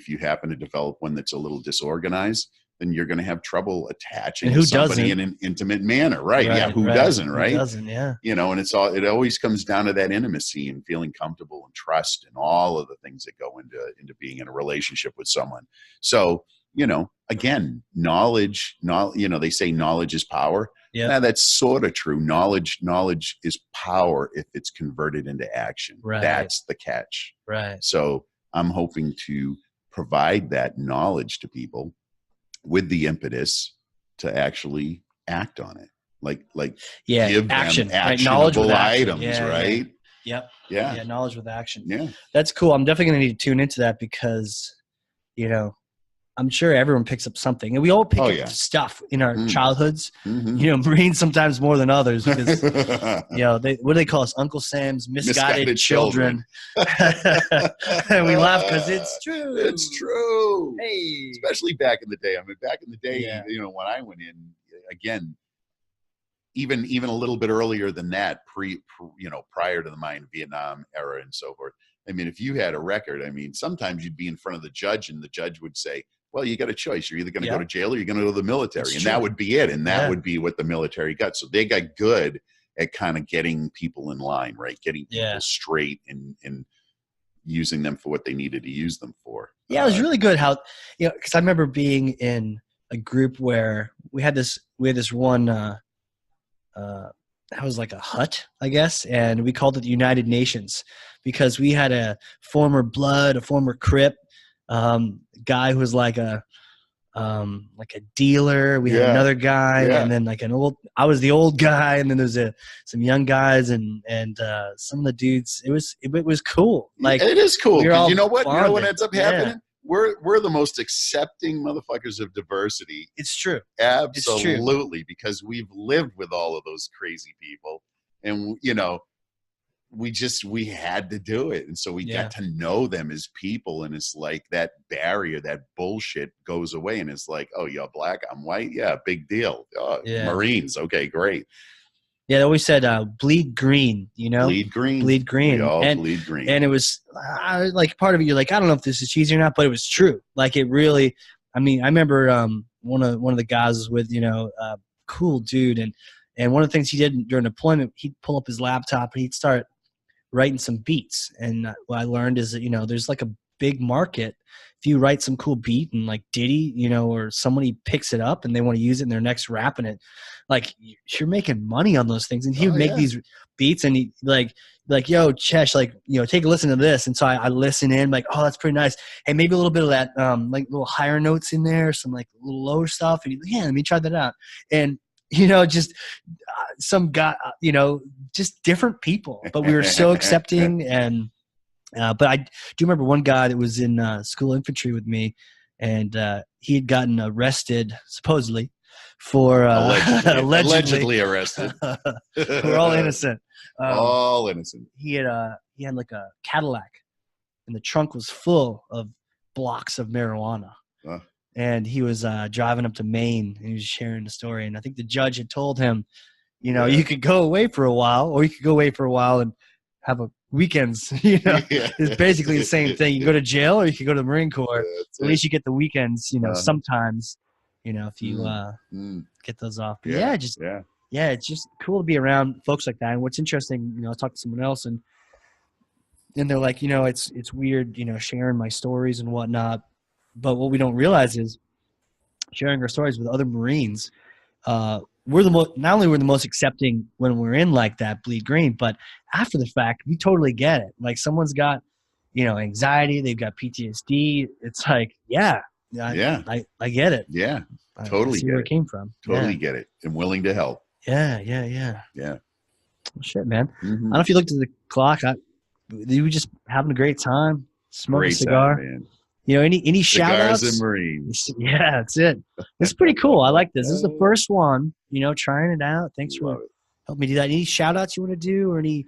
you happen to develop one that's a little disorganized, then you're going to have trouble attaching to somebody in an intimate manner. Right. Yeah. Who doesn't, right? Who doesn't, yeah. And it always comes down to that intimacy and feeling comfortable and trust and all of the things that go into being in a relationship with someone. So, again, knowledge, they say knowledge is power. Yeah, now, that's sort of true. Knowledge is power if it's converted into action. Right. That's the catch. Right. So I'm hoping to provide that knowledge to people with the impetus to actually act on it. Like give action, them actionable items, yeah, right? Yep. Yeah. Knowledge with action. Yeah. That's cool. I'm definitely going to need to tune into that because, I'm sure everyone picks up something, and we all pick up stuff in our childhoods. Mm-hmm. Marines sometimes more than others because what do they call us? Uncle Sam's misguided children. And we laugh because it's true. It's true. Hey, especially back in the day. I mean, back in the day, when I went in, again, even a little bit earlier than that, prior to the mine Vietnam era and so forth. I mean, if you had a record, sometimes you'd be in front of the judge, and the judge would say, well, you got a choice. You're either going to go to jail or you're going to go to the military. And that would be it. And that would be what the military got. So they got good at kind of getting people in line, right? Getting people straight and using them for what they needed to use them for. Yeah, it was really good how, because I remember being in a group where we had this one, that was like a hut, I guess. And we called it the United Nations because we had a former Crip, guy who was like a dealer. We had another guy, and then I was the old guy, and then there's some young guys, and some of the dudes. It was cool. Like, it is cool because you know what ends up happening. Yeah. We're the most accepting motherfuckers of diversity. It's true. Absolutely, it's true. Because we've lived with all of those crazy people, and we had to do it. And so we got to know them as people. And it's like that barrier, that bullshit goes away. And it's like, oh, you're black, I'm white. Yeah. Big deal. Marines. Okay, great. Yeah, they always said bleed green, Bleed green. Bleed green. We all bleed green. And it was like part of it, you're like, I don't know if this is cheesy or not, but it was true. Like it really, I mean, I remember one of the guys was with, cool dude. And one of the things he did during deployment, he'd pull up his laptop and he'd start writing some beats. And what I learned is that, there's like a big market. If you write some cool beat and like Diddy, or somebody picks it up and they want to use it in their next rap, and it, like, you're making money on those things. And he would make these beats and he like, yo, Chesh, like, take a listen to this. And so I listen in, like, oh, that's pretty nice. Hey, maybe a little bit of that, like little higher notes in there, some like little lower stuff. And yeah, let me try that out. And, just some guy, just different people, but we were so accepting. And, but I do remember one guy that was in school infantry with me, and he had gotten arrested, supposedly, for allegedly arrested. We're all innocent. All innocent. He had like a Cadillac, and the trunk was full of blocks of marijuana. And he was driving up to Maine, and he was sharing the story. And I think the judge had told him, you could go away for a while, or you could go away for a while and have a weekends. It's basically the same thing. You can go to jail, or you can go to the Marine Corps. At least you get the weekends. Sometimes, if you get those off. But it's just cool to be around folks like that. And what's interesting, I talked to someone else, and they're like, it's weird, sharing my stories and whatnot. But what we don't realize is sharing our stories with other Marines. We're not only we're the most accepting when we're in like that bleed green, but after the fact, we totally get it. Like someone's got, anxiety, they've got PTSD. It's like, I get it. Yeah, totally. I see where it came from. Totally get it, and willing to help. Yeah. Well, shit, man. I don't know if you looked at the clock. You were just having a great time, smoking a cigar. Time, man. Any shout outs? Cigars and Marines. Yeah, that's it. It's pretty cool. I like this. This is the first one, trying it out. Thanks for helping me do that. Any shout outs you want to do, or any,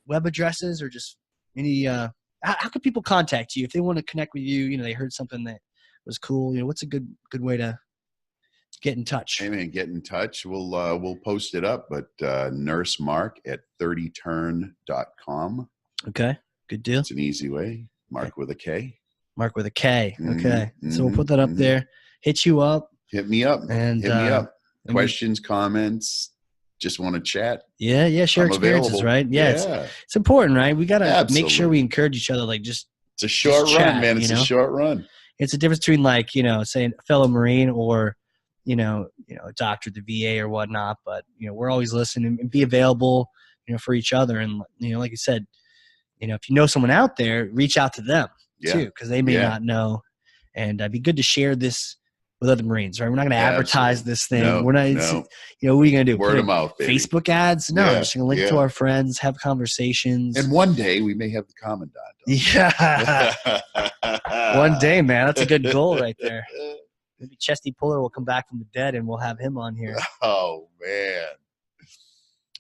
web addresses, or just any, how can people contact you if they want to connect with you? They heard something that was cool. What's a good way to get in touch? Hey man, get in touch. We'll post it up, but Nurse Mark at 30turn.com. Okay, good deal. It's an easy way. Mark with a K. Mark with a K. Okay. So we'll put that up there. Hit you up. Hit me up. Hit me up. Questions, comments, just want to chat. Yeah. Share experiences, right? Yeah. It's important, right? We got to make sure we encourage each other. Like it's a short run, chat, man. It's a short run. It's a difference between like, saying a fellow Marine or, a doctor at the VA or whatnot. But, we're always listening and be available, for each other. And, like you said, if you know someone out there, reach out to them too, because they may not know. And it'd be good to share this with other Marines, right? We're not going to advertise this thing. No, we're not, what are you going to do? Word of mouth, baby. Facebook ads? No, we're just going to link to our friends, have conversations. And one day we may have the commandant. Yeah. One day, man. That's a good goal right there. Maybe Chesty Puller will come back from the dead and we'll have him on here. Oh, man.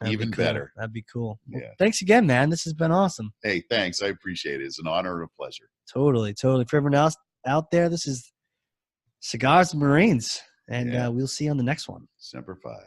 Even better. That'd be cool. Yeah. Well, thanks again, man. This has been awesome. Hey, thanks. I appreciate it. It's an honor and a pleasure. Totally. For everyone else out there, this is Cigars and Marines, and we'll see you on the next one. Semper Fi.